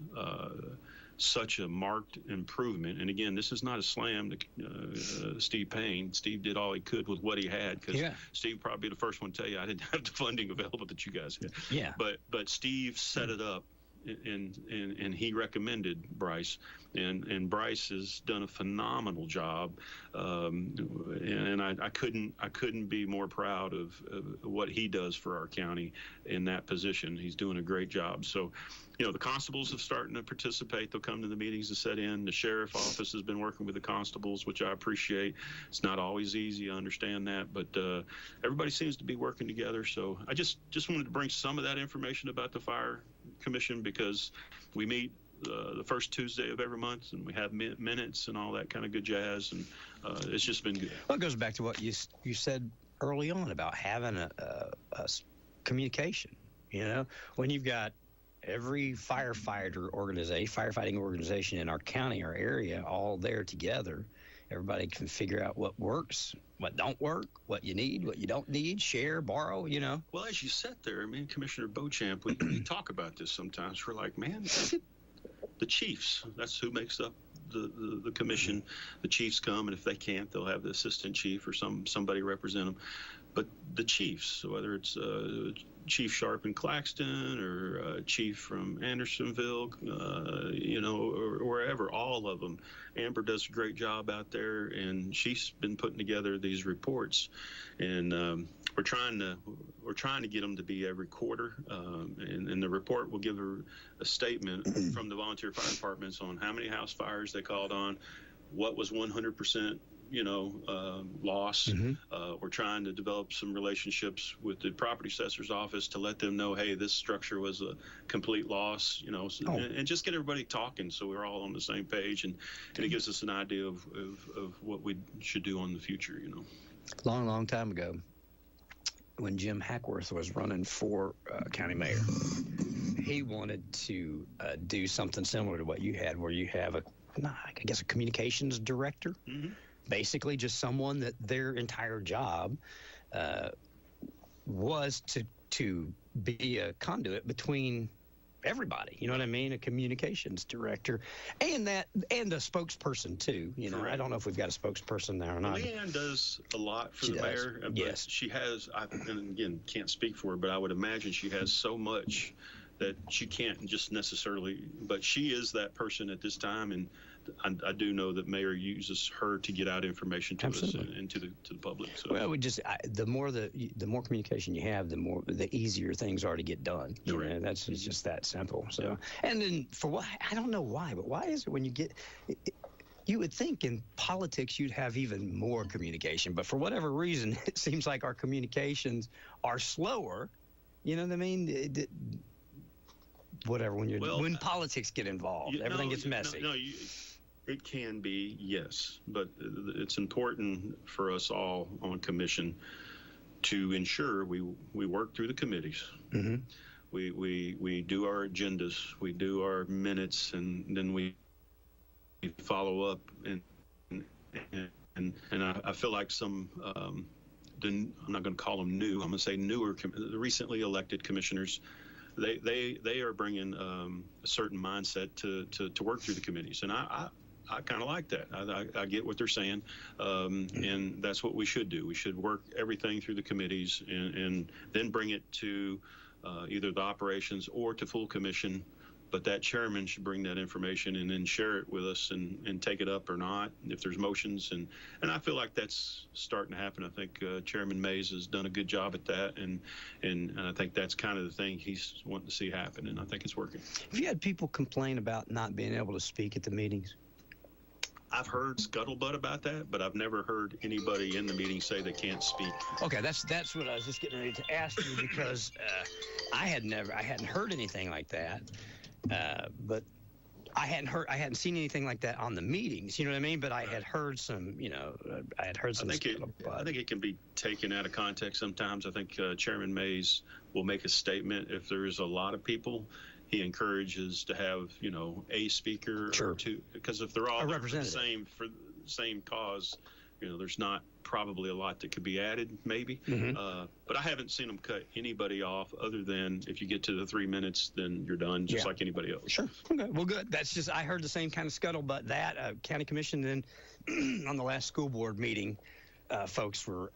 such a marked improvement. And again, this is not a slam to Steve Payne. Steve did all he could with what he had, because Steve probably the first one to tell you I didn't have the funding available that you guys had. Yeah. But Steve set it up, and he recommended Bryce, and Bryce has done a phenomenal job, and I couldn't be more proud of what he does for our county in that position. He's doing a great job. So, the constables are starting to participate. They'll come to the meetings to set in. The sheriff office has been working with the constables, which I appreciate. It's not always easy, I understand that, but everybody seems to be working together. So I just wanted to bring some of that information about the Fire Commission, because we meet the first Tuesday of every month, and we have minutes and all that kind of good jazz, and it's just been good. Well, it goes back to what you said early on about having a communication. When you've got every firefighting organization in our county, our area, all there together, everybody can figure out what works, what don't work, what you need, what you don't need, share, borrow, Well, as you sat there, Commissioner Beauchamp, we talk about this sometimes. We're like, man, the chiefs, that's who makes up the commission. The chiefs come, and if they can't, they'll have the assistant chief or somebody represent them. But the chiefs, whether it's Chief Sharp in Claxton or Chief from Andersonville, or wherever, all of them. Amber does a great job out there, and she's been putting together these reports, and we're trying to get them to be every quarter, and the report will give her a statement from the volunteer fire departments on how many house fires they called on, what was 100%. Loss. We're trying to develop some relationships with the property assessor's office to let them know, hey, this structure was a complete loss, and just get everybody talking so we're all on the same page, and it gives us an idea of what we should do in the future. Long time ago, when Jim Hackworth was running for county mayor, he wanted to do something similar to what you had, where you have a communications director. Basically just someone that their entire job was to be a conduit between everybody, you know what I mean? A communications director, and a spokesperson too. I don't know if we've got a spokesperson there or not. Leanne does a lot for the mayor. Yes, she has. And again, can't speak for her, but I would imagine she has so much that she can't just necessarily. But she is that person at this time, and I do know that Mayor uses her to get out information to us and to the public. So. Well, the more communication you have, the easier things are to get done. That's just that simple. So, and then for what, I don't know why, but why is it when you get? You would think in politics you'd have even more communication, but for whatever reason, it seems like our communications are slower. You know what I mean? Whatever, when politics get involved, everything gets messy. It can be, yes, but it's important for us all on commission to ensure we work through the committees. We do our agendas, we do our minutes, and then we follow up. And I feel like some, I'm not going to call them new, I'm going to say newer, recently elected commissioners. They are bringing a certain mindset to work through the committees, and I kind of like that. I get what they're saying, and that's what we should do. We should work everything through the committees and then bring it to either the operations or to full commission. but that chairman should bring that information and then share it with us and take it up or not if there's motions. And I feel like that's starting to happen. I think Chairman Mays has done a good job at that, and I think that's kind of the thing he's wanting to see happen, and I think it's working. Have you had people complain about not being able to speak at the meetings? I've heard scuttlebutt about that, but I've never heard anybody in the meeting say they can't speak. Okay, that's what I was just getting ready to ask you, because I hadn't heard anything like that, but I hadn't seen anything like that on the meetings. You know what I mean? But I had heard some. I had heard some. I think it can be taken out of context sometimes. I think Chairman Mays will make a statement if there is a lot of people. He encourages to have, a speaker or two, because if they're all for the same cause, there's not probably a lot that could be added, maybe. But I haven't seen them cut anybody off other than if you get to the 3 minutes, then you're done, just like anybody else. Sure. Okay. Well, good. That's just, I heard the same kind of scuttlebutt that county commission then on the last school board meeting, folks were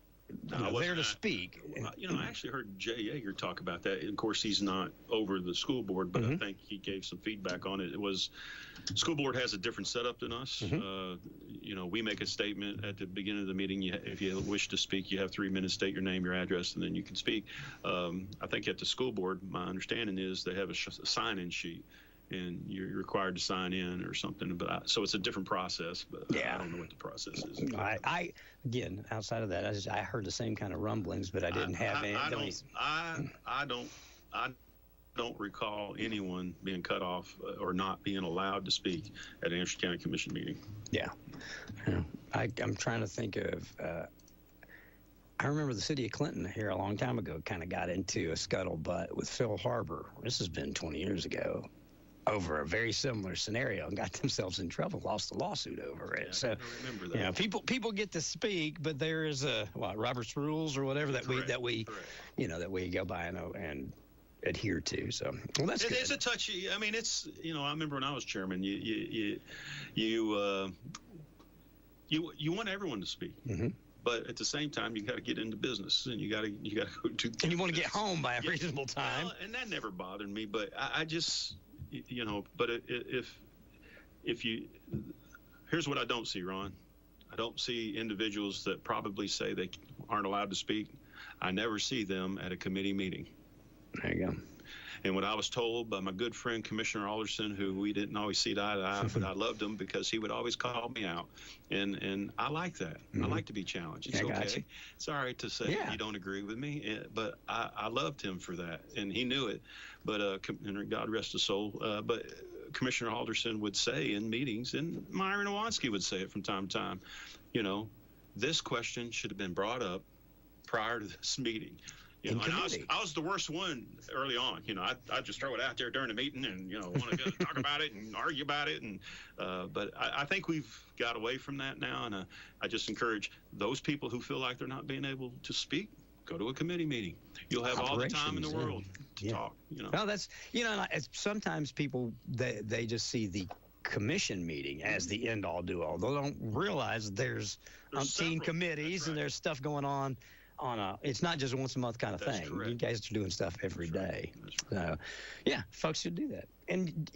there to speak. I actually heard Jay Yeager talk about that. Of course, he's not over the school board, but I think he gave some feedback on it. It was, school board has a different setup than us. We make a statement at the beginning of the meeting. If you wish to speak, you have 3 minutes, state your name, your address, and then you can speak. I think at the school board, my understanding is they have a sign-in sheet, and you're required to sign in or something. But so it's a different process. But I don't know what the process is. I again, outside of that, I heard the same kind of rumblings, but I didn't have any. I don't recall anyone being cut off or not being allowed to speak at an Anderson County Commission meeting. Yeah. I'm trying to think of. I remember the city of Clinton here a long time ago kind of got into a scuttlebutt with Phil Harbor. This has been 20 years ago. Over a very similar scenario, and got themselves in trouble, lost a lawsuit over it. So, I remember that. People get to speak, but there is Robert's rules or whatever that we go by and adhere to. So, well, that's good. It's a touchy. I mean, it's I remember when I was chairman, you want everyone to speak. But at the same time, you got to get into business, and you got to go to. And you want to get home by a reasonable time. Well, and that never bothered me, but I just. But if you, here's what I don't see, Ron. I don't see individuals that probably say they aren't allowed to speak. I never see them at a committee meeting. There you go. And what I was told by my good friend, Commissioner Alderson, who we didn't always see eye to eye, but I loved him because he would always call me out. And I like that. I like to be challenged. It's okay. It's all right to say you don't agree with me. But I loved him for that. And he knew it. But and God rest his soul. But Commissioner Alderson would say in meetings, and Myron Iwanski would say it from time to time, this question should have been brought up prior to this meeting. And I was the worst one early on. I'd just throw it out there during the meeting and, want to talk about it and argue about it. And but I think we've got away from that now. And I just encourage those people who feel like they're not being able to speak, go to a committee meeting. You'll have all the time in the world to talk. Well, that's, sometimes people, they just see the commission meeting as the end all do all. They don't realize there's umpteen committees and there's stuff going on. It's not just once a month kind of thing. Correct. You guys are doing stuff every day. Right. So, yeah, folks should do that. And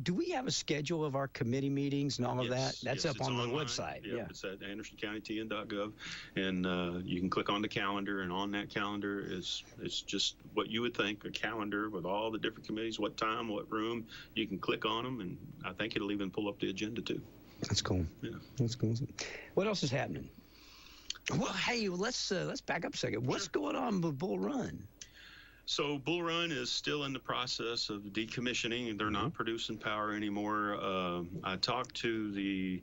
do we have a schedule of our committee meetings and all of that? That's up on the website. Yeah, it's at andersoncountytn.gov, and you can click on the calendar. And on that calendar it's just what you would think, a calendar with all the different committees, what time, what room. You can click on them, and I think it'll even pull up the agenda too. That's cool. Yeah, that's cool. What else is happening? Well, hey, let's back up a second. What's going on with Bull Run? So Bull Run is still in the process of decommissioning. They're not producing power anymore. I talked to the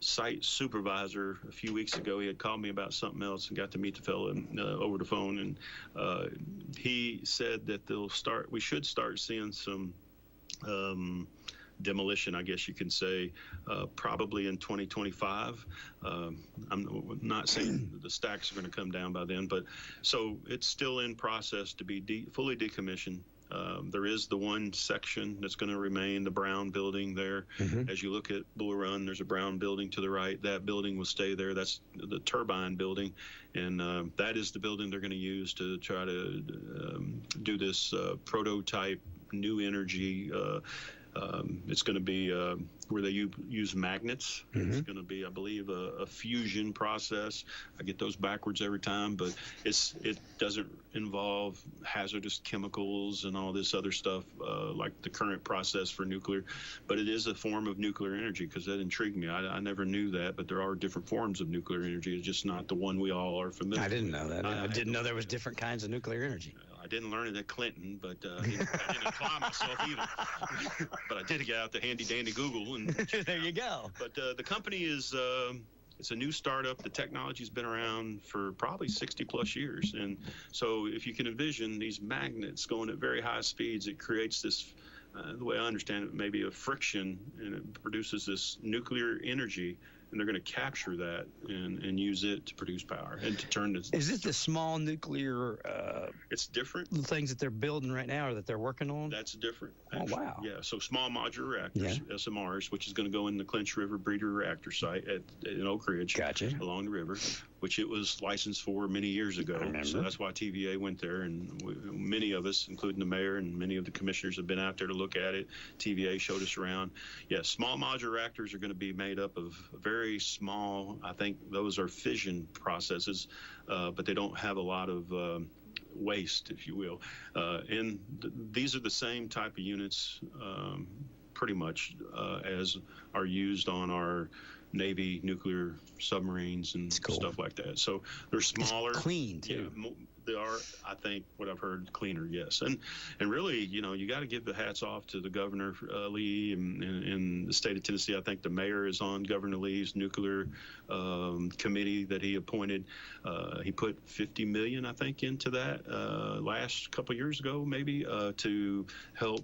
site supervisor a few weeks ago. He had called me about something else and got to meet the fellow over the phone. And he said that we should start seeing some demolition, I guess you can say, probably in 2025. I'm not saying the stacks are going to come down by then, but so it's still in process to be fully decommissioned. There is the one section that's going to remain, the brown building there. As you look at Bull Run, there's a brown building to the right. That building will stay there. That's the turbine building, and that is the building they're going to use to try to do this prototype new energy. It's going to be where they use magnets. Mm-hmm. It's going to be, I believe, a fusion process. I get those backwards every time, but it doesn't involve hazardous chemicals and all this other stuff like the current process for nuclear. But it is a form of nuclear energy, because that intrigued me. I never knew that, but there are different forms of nuclear energy. It's just not the one we all are familiar with. I didn't know that. I didn't know there was different kinds of nuclear energy. I didn't learn it at Clinton, but I didn't apply myself either. But I did get out the handy-dandy Google. And there you go. But the company is it's a new startup. The technology's been around for probably 60-plus years. And so if you can envision these magnets going at very high speeds, it creates this, the way I understand it, maybe a friction, and it produces this nuclear energy. And they're going to capture that and use it to produce power and to turn this. Is it the small nuclear? It's different. The things that they're building right now, or that they're working on. That's different. Actually. Oh wow! Yeah, so small modular reactors, SMRs, which is going to go in the Clinch River Breeder Reactor site in Oak Ridge, gotcha, along the river, which it was licensed for many years ago. So that's why TVA went there, and many of us, including the mayor and many of the commissioners, have been out there to look at it. TVA showed us around. Yeah, small modular reactors are going to be made up of very small. I think those are fission processes, but they don't have a lot of waste, if you will. And these are the same type of units, pretty much, as are used on our Navy nuclear submarines and stuff like that. So they're smaller, it's clean too. Yeah, they are, I think, what I've heard, cleaner. Yes, and really, you got to give the hats off to the Governor Lee and the state of Tennessee. I think the mayor is on Governor Lee's nuclear committee that he appointed. He put $50 million, I think, into that last couple of years ago, maybe, to help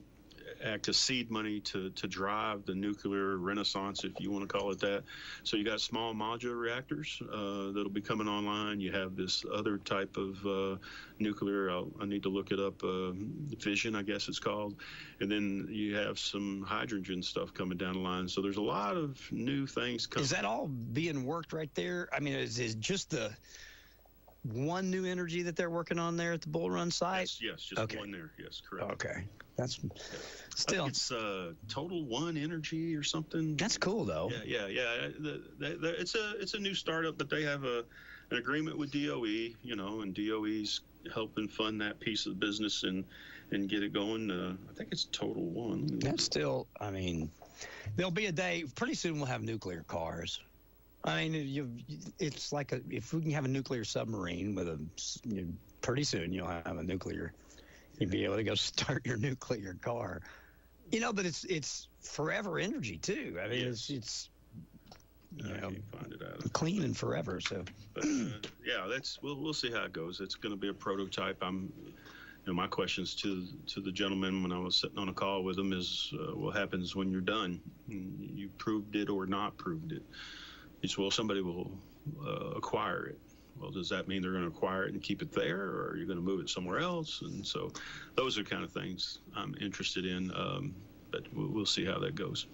act as seed money to drive the nuclear renaissance, if you want to call it that. So you got small modular reactors that'll be coming online. You have this other type of nuclear, I need to look it up, fission, I guess it's called. And then you have some hydrogen stuff coming down the line. So there's a lot of new things coming. Is that all being worked right there? I mean, is just the one new energy that they're working on there at the Bull Run site? Yes, just one there. Yes, correct. Okay. That's still. It's Total One Energy or something. That's cool, though. Yeah. It's a new startup, but they have an agreement with DOE, and DOE's helping fund that piece of the business and get it going. I think it's Total One. That's still. I mean, there'll be a day. Pretty soon we'll have nuclear cars. I mean, it's like if we can have a nuclear submarine with pretty soon you'll have a nuclear. You'd be able to go start your nuclear car, but it's forever energy too. I mean, yes. it's find it out. Clean and forever. So, but, we'll see how it goes. It's going to be a prototype. My questions to the gentleman when I was sitting on a call with him is, what happens when you're done? You proved it or not proved it? He said, well, somebody will acquire it. Well, does that mean they're going to acquire it and keep it there, or are you going to move it somewhere else? And so those are kind of things I'm interested in, but we'll see how that goes.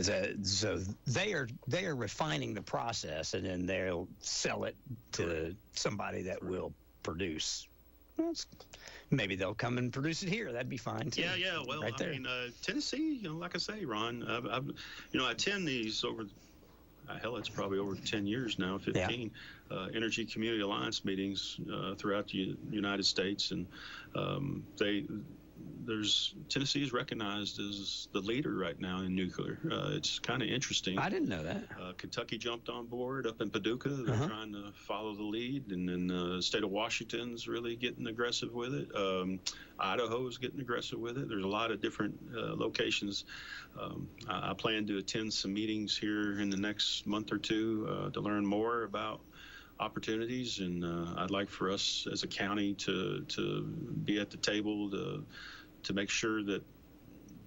So they are refining the process, and then they'll sell it to somebody that will produce. Well, maybe they'll come and produce it here. That'd be fine too. Yeah. Well, right there. I mean, Tennessee, like I say, Ron, I attend these over. Hell, it's probably over 10 years now, 15, Energy Community Alliance meetings throughout the United States. And Tennessee is recognized as the leader right now in nuclear. It's kind of interesting. I didn't know that. Kentucky jumped on board up in Paducah. They're trying to follow the lead. And then the state of Washington's really getting aggressive with it. Idaho's getting aggressive with it. There's a lot of different locations. I plan to attend some meetings here in the next month or two to learn more about opportunities, and I'd like for us as a county to be at the table to make sure that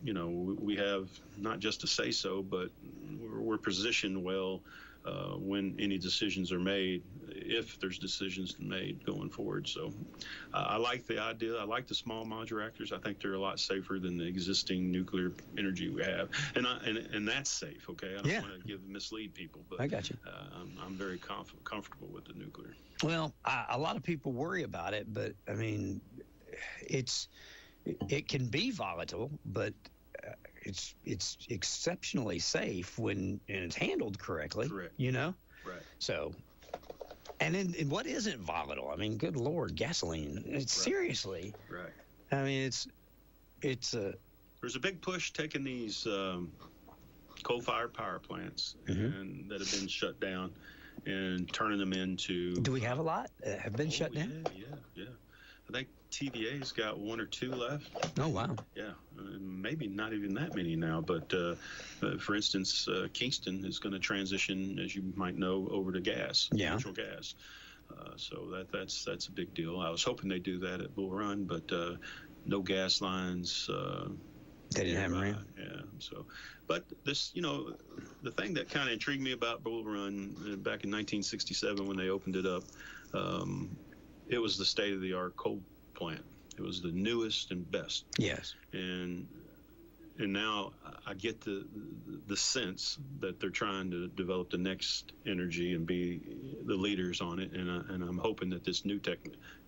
we have not just a say so, but we're positioned well when any decisions are made, if there's decisions made going forward. So I like the idea. I like the small modular reactors. I think they're a lot safer than the existing nuclear energy we have, and that's safe. Okay, I don't want to mislead people, but I got you. I'm very comfortable with the nuclear. Well, a lot of people worry about it, but I mean, it can be volatile, but it's exceptionally safe when it's handled correctly. Correct. Right. So, and what isn't volatile? I mean, good Lord, gasoline. Seriously. Right. I mean, it's a. There's a big push taking these coal-fired power plants and that have been shut down and turning them into. Do we have a lot have been shut down? Yeah. I think TVA's got 1 or 2 left. Oh, wow. Yeah, maybe not even that many now. But for instance, Kingston is going to transition, as you might know, over to gas, natural gas. So that's a big deal. I was hoping they'd do that at Bull Run, but no gas lines. They didn't have them around. Yeah. So, but this, the thing that kind of intrigued me about Bull Run back in 1967 when they opened it up, it was the state-of-the-art coal plant. It was the newest and best. Yes. And now I get the sense that they're trying to develop the next energy and be the leaders on it. And I'm hoping that this new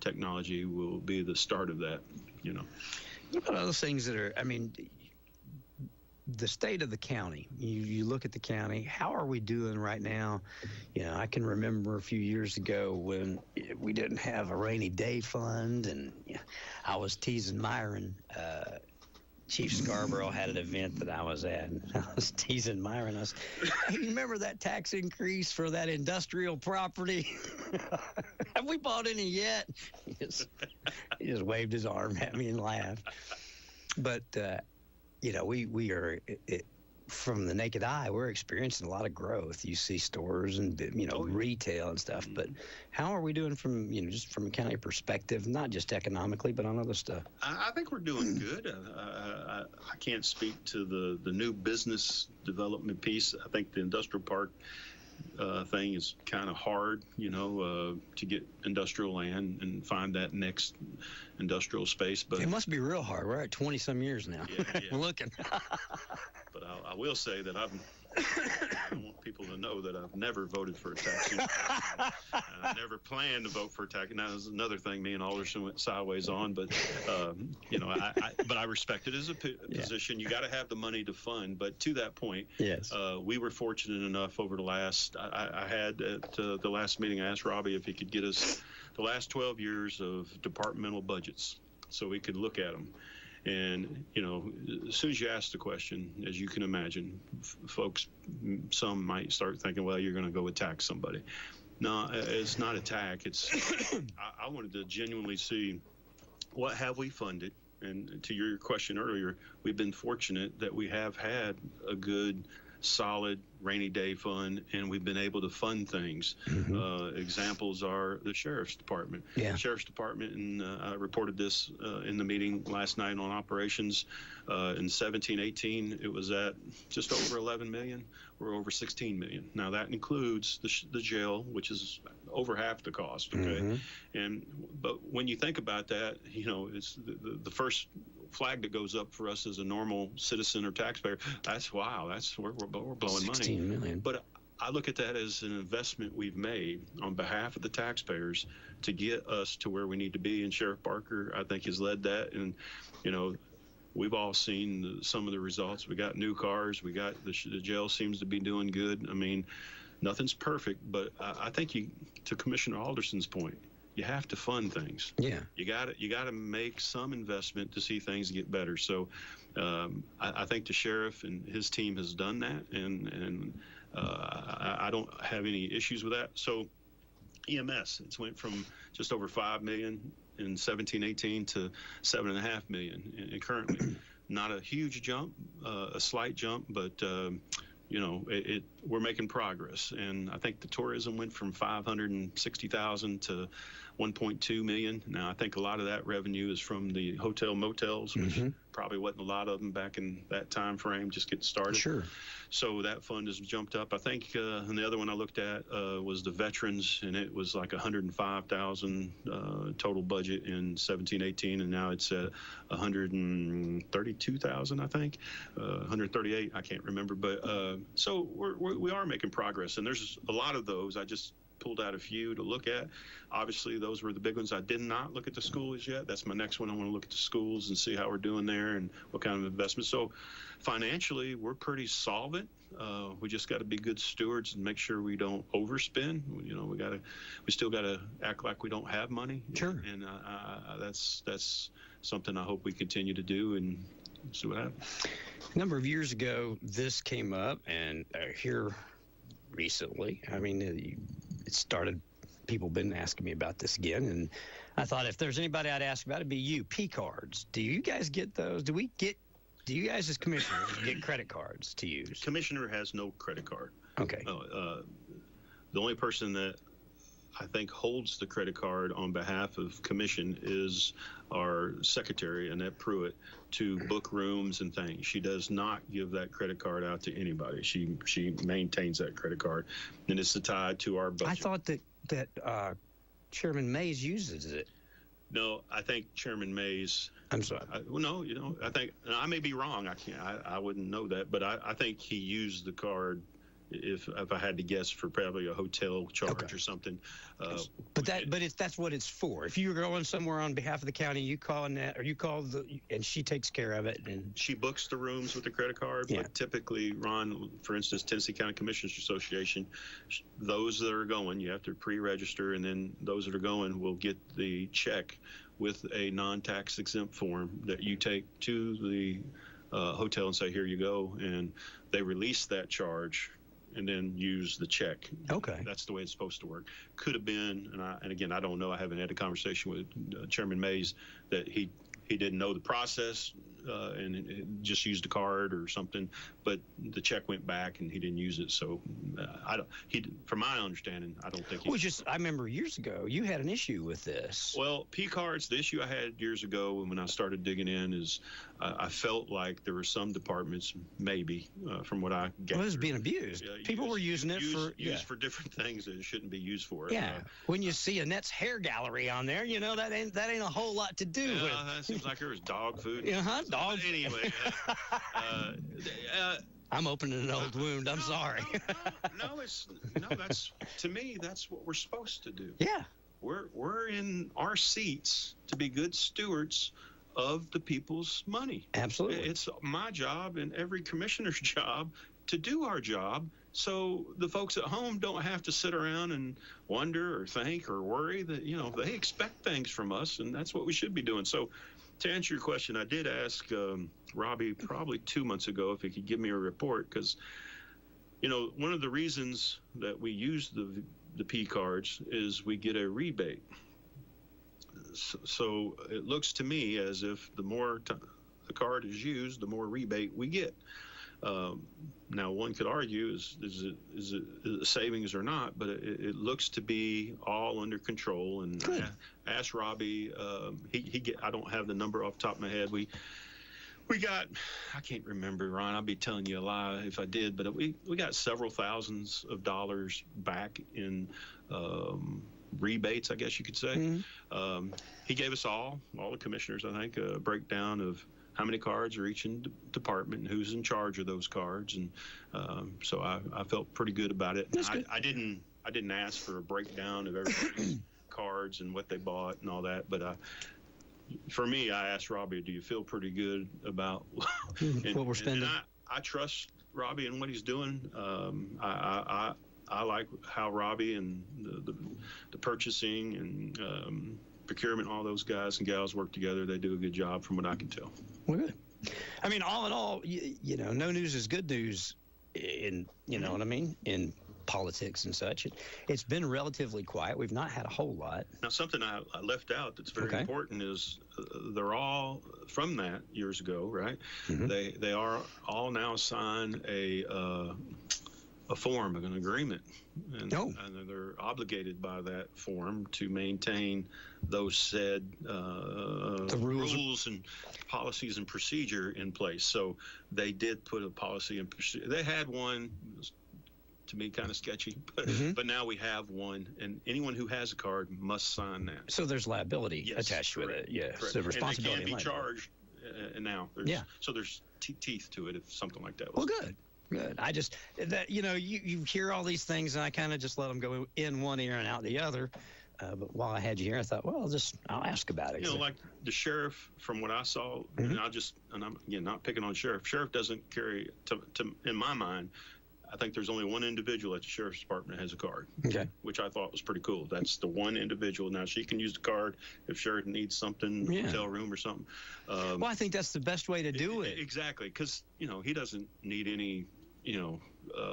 technology will be the start of that. What about those things that are? I mean, the state of the county. You look at the county. How are we doing right now? I can remember a few years ago when we didn't have a rainy day fund, and I was teasing Myron. Chief Scarborough had an event that I was at, and I was teasing Myron. I was, hey, you remember that tax increase for that industrial property? Have we bought any yet? He just waved his arm at me and laughed. But, we are, from the naked eye, we're experiencing a lot of growth. You see stores and, retail and stuff. But how are we doing from, just from a county perspective, not just economically, but on other stuff? I think we're doing good. I can't speak to the new business development piece. I think the industrial park thing is kind of hard, to get industrial land and find that next industrial space. But it must be real hard. We're at 20-some years now. Yeah. We're looking. But I will say that I want people to know that I've never voted for a tax increase. I never planned to vote for a tax. And that was another thing me and Alderson went sideways on. But, but I respect it as a position. You got to have the money to fund. But to that point, yes, we were fortunate enough over the last, I had at the last meeting, I asked Robbie if he could get us the last 12 years of departmental budgets so we could look at them. And, as soon as you ask the question, as you can imagine, folks, some might start thinking, well, you're going to go attack somebody. No, it's not attack. It's I wanted to genuinely see what have we funded. And to your question earlier, we've been fortunate that we have had a good, solid rainy day fund, and we've been able to fund things. Examples are the Sheriff's Department. Yeah. Sheriff's Department, and I reported this in the meeting last night on operations. In 17-18, it was at just over 11 million. We're over 16 million. Now that includes the jail, which is over half the cost. Okay, but when you think about that, it's the first flag that goes up for us as a normal citizen or taxpayer. That's we're blowing 16 money. million. But I look at that as an investment we've made on behalf of the taxpayers to get us to where we need to be. And Sheriff Barker, I think, has led that. And we've all seen some of the results. We got new cars. We got the jail seems to be doing good. I mean, nothing's perfect, but I think to Commissioner Alderson's point, you have to fund things. Yeah. You got to make some investment to see things get better. So I think the sheriff and his team has done that, and I don't have any issues with that. So EMS, it's went from just over 5 million in 17-18 to 7.5 million and currently. Not a huge jump, a slight jump, but we're making progress. And I think the tourism went from 560,000 to 1.2 million. Now, I think a lot of that revenue is from the hotel motels, which probably wasn't a lot of them back in that time frame, just getting started. Sure. So that fund has jumped up. I think, and the other one I looked at was the veterans, and it was like 105,000 total budget in 17-18, and now it's at 132,000, I think, 138. I can't remember, but so we are making progress, and there's a lot of those. I just pulled out a few to look at. Obviously, those were the big ones. I did not look at the schools yet. That's my next one. I want to look at the schools and see how we're doing there and what kind of investment. So financially, we're pretty solvent. We just got to be good stewards and make sure we don't overspend. You know, we still got to act like we don't have money. Sure. And that's something I hope we continue to do and see what happens. A number of years ago, this came up, and here recently, I mean, it started. People been asking me about this again, and I thought if there's anybody I'd ask about, it'd be you. P cards. Do you guys get those? Do you guys as commissioners get credit cards to use? Commissioner has no credit card. Okay. The only person that I think holds the credit card on behalf of commission is our secretary, Annette Pruitt, to book rooms and things. She does not give that credit card out to anybody. She maintains that credit card, and it's tied to our budget. I thought that Chairman Mays uses it. No, I think Chairman Mays. I'm sorry. No, you know, I think, and I may be wrong. I wouldn't know that, but I think he used the card. If I had to guess, for probably a hotel charge or something. But that's what it's for. If you're going somewhere on behalf of the county, you call Annette, or you call and she takes care of it. And she books the rooms with the credit card. Yeah. But typically, Ron, for instance, Tennessee County Commissioners Association, those that are going, you have to pre-register, and then those that are going will get the check with a non-tax exempt form that you take to the hotel and say, here you go, and they release that charge and then use the check. Okay. That's the way it's supposed to work. Could have been, and again, I don't know. I haven't had a conversation with Chairman Mays that he didn't know the process and just used a card or something, but the check went back and he didn't use it. So from my understanding, I don't think I remember years ago you had an issue with this. Well, P cards, the issue I had years ago when I started digging in is I felt like there were some departments, maybe from what I gathered. Well, it was being abused. People were using it for different things that it shouldn't be used for. Yeah. When you see Annette's hair gallery on there, you know that ain't a whole lot to do with. That seems like there was dog food. Dog. Anyway, I'm opening an old wound. I'm sorry. That's, to me, that's what we're supposed to do. Yeah. We're in our seats to be good stewards of the people's money. Absolutely. It's my job and every commissioner's job to do our job, so the folks at home don't have to sit around and wonder or think or worry. That they expect things from us, and that's what we should be doing. So to answer your question, I did ask Robbie probably 2 months ago if he could give me a report, because one of the reasons that we use the P cards is we get a rebate. So it looks to me as if the more the card is used, the more rebate we get. Now, one could argue is it savings or not, but it looks to be all under control. And ask Robbie. I don't have the number off the top of my head. We got, I can't remember, Ron. I'd be telling you a lie if I did, but we got several thousands of dollars back in rebates, I guess you could say. Mm-hmm. He gave us all the commissioners, I think, a breakdown of how many cards are each in department and who's in charge of those cards, and so I felt pretty good about it. I didn't ask for a breakdown of everybody's cards and what they bought and all that, but for me, I asked Robbie, "Do you feel pretty good about what we're spending?" And I trust Robbie and what he's doing. I like how Robbie and the purchasing and procurement, all those guys and gals work together. They do a good job from what I can tell. Well, good. I mean, all in all, no news is good news in, what I mean, in politics and such. It's been relatively quiet. We've not had a whole lot. Now, something I left out that's very important is they're all from that years ago, right? Mm-hmm. They are all now signed a form, an agreement, and they're obligated by that form to maintain those said the rules and policies and procedure in place. So they did put a policy and procedure. They had one, to me, kind of sketchy, but now we have one, and anyone who has a card must sign that. So there's liability attached with it. Yeah, correct. So responsibility. And they can be charged now. So there's teeth to it if something like that was. Well, good. Good. I just, you hear all these things, and I kind of just let them go in one ear and out the other. But while I had you here, I thought, well, I'll ask about it. Like the sheriff, from what I saw, and I'm again not picking on sheriff. Sheriff doesn't carry, in my mind, I think there's only one individual at the sheriff's department that has a card. Okay. Which I thought was pretty cool. That's the one individual. Now she can use the card if sheriff needs something, hotel room or something. Well, I think that's the best way to do it. Exactly, because he doesn't need any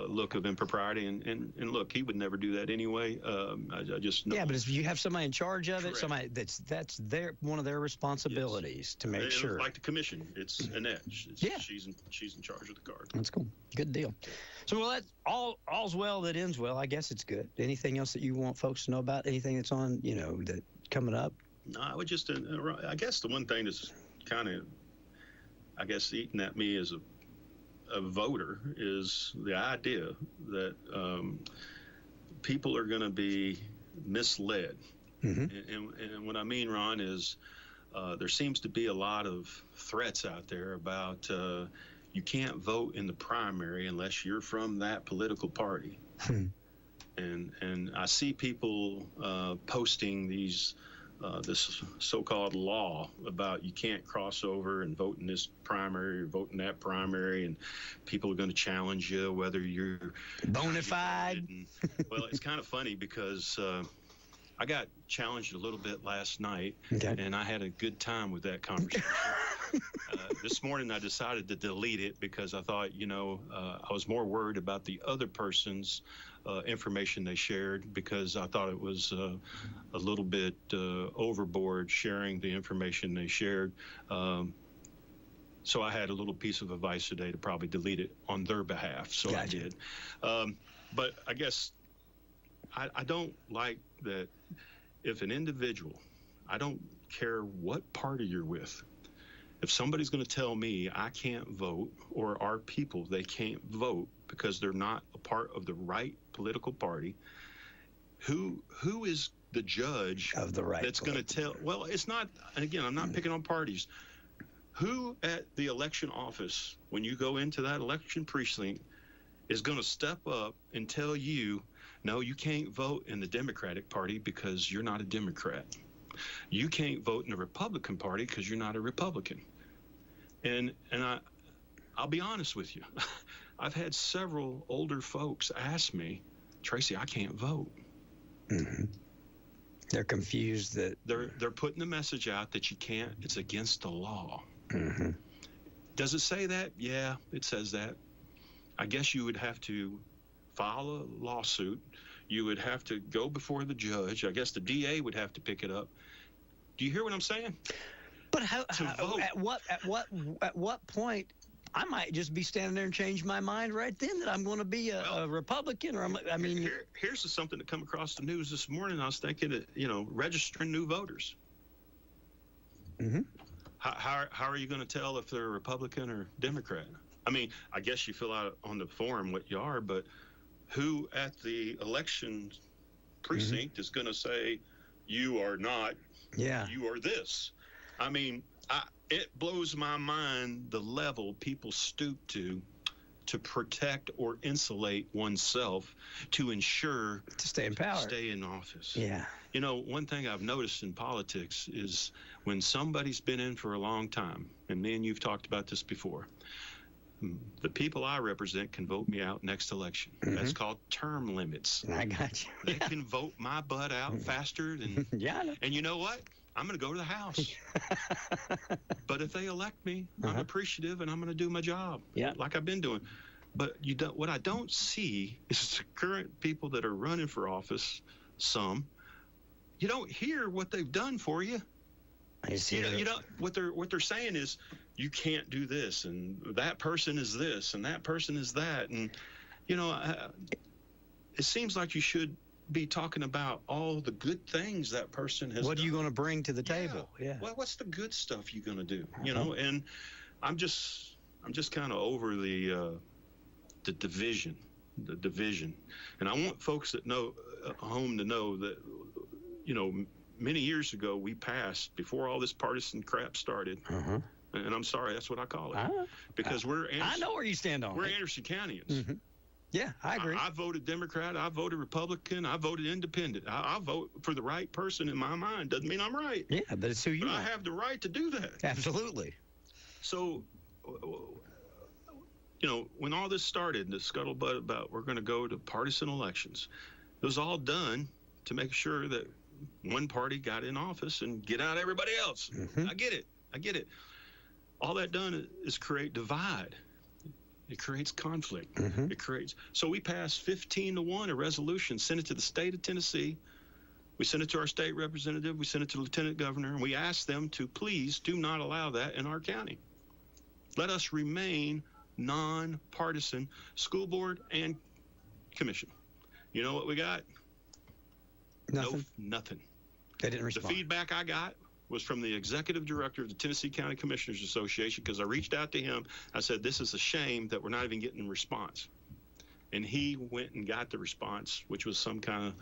look of impropriety, and look, he would never do that anyway. I just know. Yeah, but if you have somebody in charge of Correct. it, somebody that's one of their responsibilities to make sure. Like the commission, it's Annette. She's in charge of the card. That's cool. Good deal. So, well, that's all's well that ends well. I guess it's good. Anything else that you want folks to know about? Anything that's on, that coming up? No, I would just, I guess the one thing that's kind of, eating at me as a voter is the idea that people are going to be misled. And what I mean, Ron, is there seems to be a lot of threats out there about you can't vote in the primary unless you're from that political party. And I see people posting this so-called law about you can't cross over and vote in this primary or vote in that primary, and people are going to challenge you whether you're bona fide. Well, it's kind of funny because I got challenged a little bit last night, and I had a good time with that conversation. This morning I decided to delete it because I thought, I was more worried about the other person's information they shared, because I thought it was a little bit overboard sharing the information they shared. So I had a little piece of advice today to probably delete it on their behalf. So I did. But I guess I don't like that if an individual, I don't care what party you're with, if somebody's going to tell me I can't vote, or our people, they can't vote because they're not a part of the right political party, who is the judge of the right that's going to tell? Well, it's not, and again, I'm not picking on parties. Who at the election office, when you go into that election precinct, is going to step up and tell you, no, you can't vote in the Democratic Party because you're not a Democrat. You can't vote in the Republican Party because you're not a Republican. And I'll be honest with you. I've had several older folks ask me, Tracy, I can't vote. They're confused that they're putting the message out that you can't. It's against the law. Does it say that? Yeah, it says that. I guess you would have to file a lawsuit. You would have to go before the judge. I guess the DA would have to pick it up. Do you hear what I'm saying? But at what point? I might just be standing there and change my mind right then that I'm going to be a Republican, or here's something that come across the news this morning. I was thinking that registering new voters. How are you going to tell if they're a Republican or Democrat? I mean, I guess you fill out on the form what you are, but who at the election precinct is going to say you are not? Yeah, you are this. I mean, it blows my mind the level people stoop to protect or insulate oneself to ensure to stay in power, stay in office. Yeah. One thing I've noticed in politics is when somebody's been in for a long time, and me and you've talked about this before, the people I represent can vote me out next election. That's called term limits. I got you. They can vote my butt out faster than. Yeah. I know. And you know what? I'm going to go to the House. But if they elect me, I'm appreciative, and I'm going to do my job like I've been doing. But what I don't see is the current people that are running for office, you don't hear what they've done for you. I see. What they're saying is you can't do this, and that person is this, and that person is that, and it seems like you should be talking about all the good things that person has. What are you going to bring to the table? Yeah. Well, what's the good stuff you're going to do? And I'm just kind of over the division, and I want folks that know home to know that many years ago we passed, before all this partisan crap started, And I'm sorry, that's what I call it. Because I know where you stand on it. We're Anderson Countyans. Mm-hmm. Yeah, I agree. I voted Democrat. I voted Republican. I voted Independent. I vote for the right person in my mind. Doesn't mean I'm right. Yeah, but it's who you are. are. I have the right to do that. Absolutely. So, when all this started, the scuttlebutt about we're going to go to partisan elections, it was all done to make sure that one party got in office and get out everybody else. Mm-hmm. I get it. All that done is create divide. It creates conflict. Mm-hmm. So we passed 15-1 a resolution, sent it to the state of Tennessee. We sent it to our state representative. We sent it to the lieutenant governor, and we asked them to please do not allow that in our county. Let us remain nonpartisan school board and commission. You know what we got? Nothing. Nothing. They didn't respond. The feedback I got was from the executive director of the Tennessee County Commissioners Association, because I reached out to him. I said, this is a shame that we're not even getting a response. And he went and got the response, which was some kind of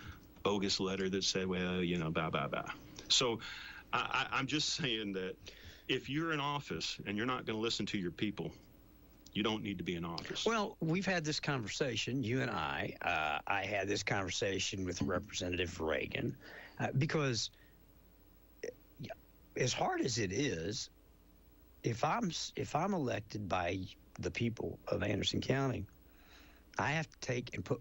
bogus letter that said, well, blah, blah, blah. So I'm just saying that if you're in office and you're not going to listen to your people, you don't need to be in office. Well, we've had this conversation, you and I. I had this conversation with Representative Reagan because as hard as it is, if I'm elected by the people of Anderson County, I have to take and put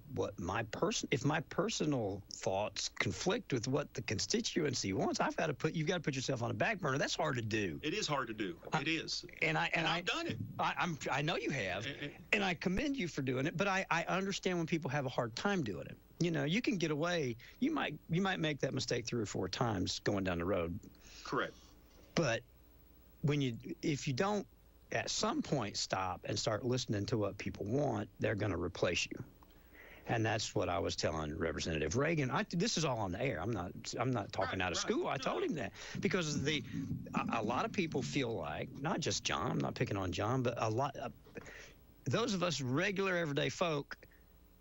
if my personal thoughts conflict with what the constituency wants, you've got to put yourself on a back burner. That's hard to do. It is hard to do. It is. And I've done it. I know you have, and I commend you for doing it. But I understand when people have a hard time doing it. You can get away. You might make that mistake 3 or 4 times going down the road. Correct. But if you don't at some point stop and start listening to what people want, they're going to replace you. And that's what I was telling Representative Reagan. This is all on the air. I'm not talking out of school. I told him that because a lot of people feel like, not just John, I'm not picking on John, but those of us regular everyday folk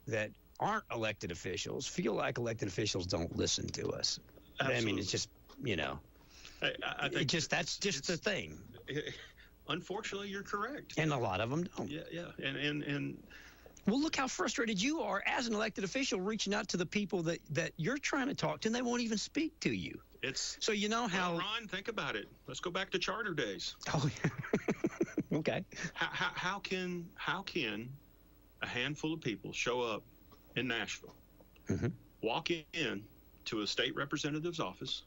that aren't elected officials feel like elected officials don't listen to us. Absolutely. I mean, it's just, I think that's just the thing. Unfortunately, you're correct. And a lot of them don't. Yeah. And well, look how frustrated you are as an elected official reaching out to the people that you're trying to talk to, and they won't even speak to you. So you know how. Ron, think about it. Let's go back to charter days. Oh, yeah. Okay. How can a handful of people show up in Nashville, walk in to a state representative's office,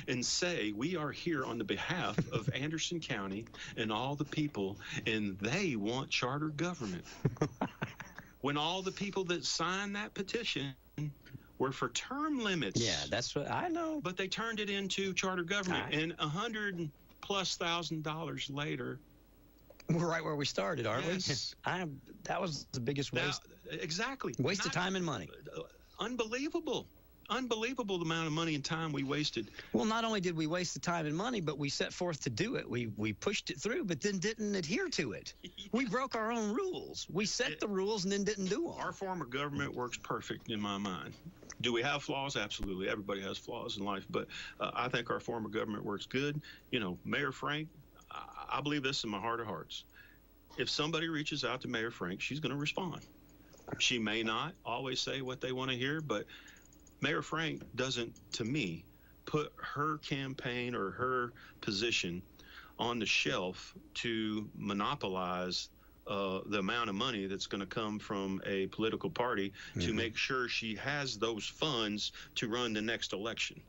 and say, we are here on the behalf of Anderson County and all the people, and they want charter government? When all the people that signed that petition were for term limits. Yeah, that's what I know. But they turned it into charter government, and $100,000+ later. We're right where we started, aren't we? That was the biggest waste. Exactly. Waste of time and money. Unbelievable the amount of money and time we wasted. Well, not only did we waste the time and money, but we set forth to do it. We pushed it through, but then didn't adhere to it. We broke our own rules. We set the rules and then didn't do them. Our form of government works perfect in my mind. Do we have flaws? Absolutely. Everybody has flaws in life, but I think our form of government works good. Mayor Frank, I believe this in my heart of hearts. If somebody reaches out to Mayor Frank, she's going to respond. She may not always say what they want to hear, but Mayor Frank doesn't, to me, put her campaign or her position on the shelf to monopolize the amount of money that's going to come from a political party to make sure she has those funds to run the next election.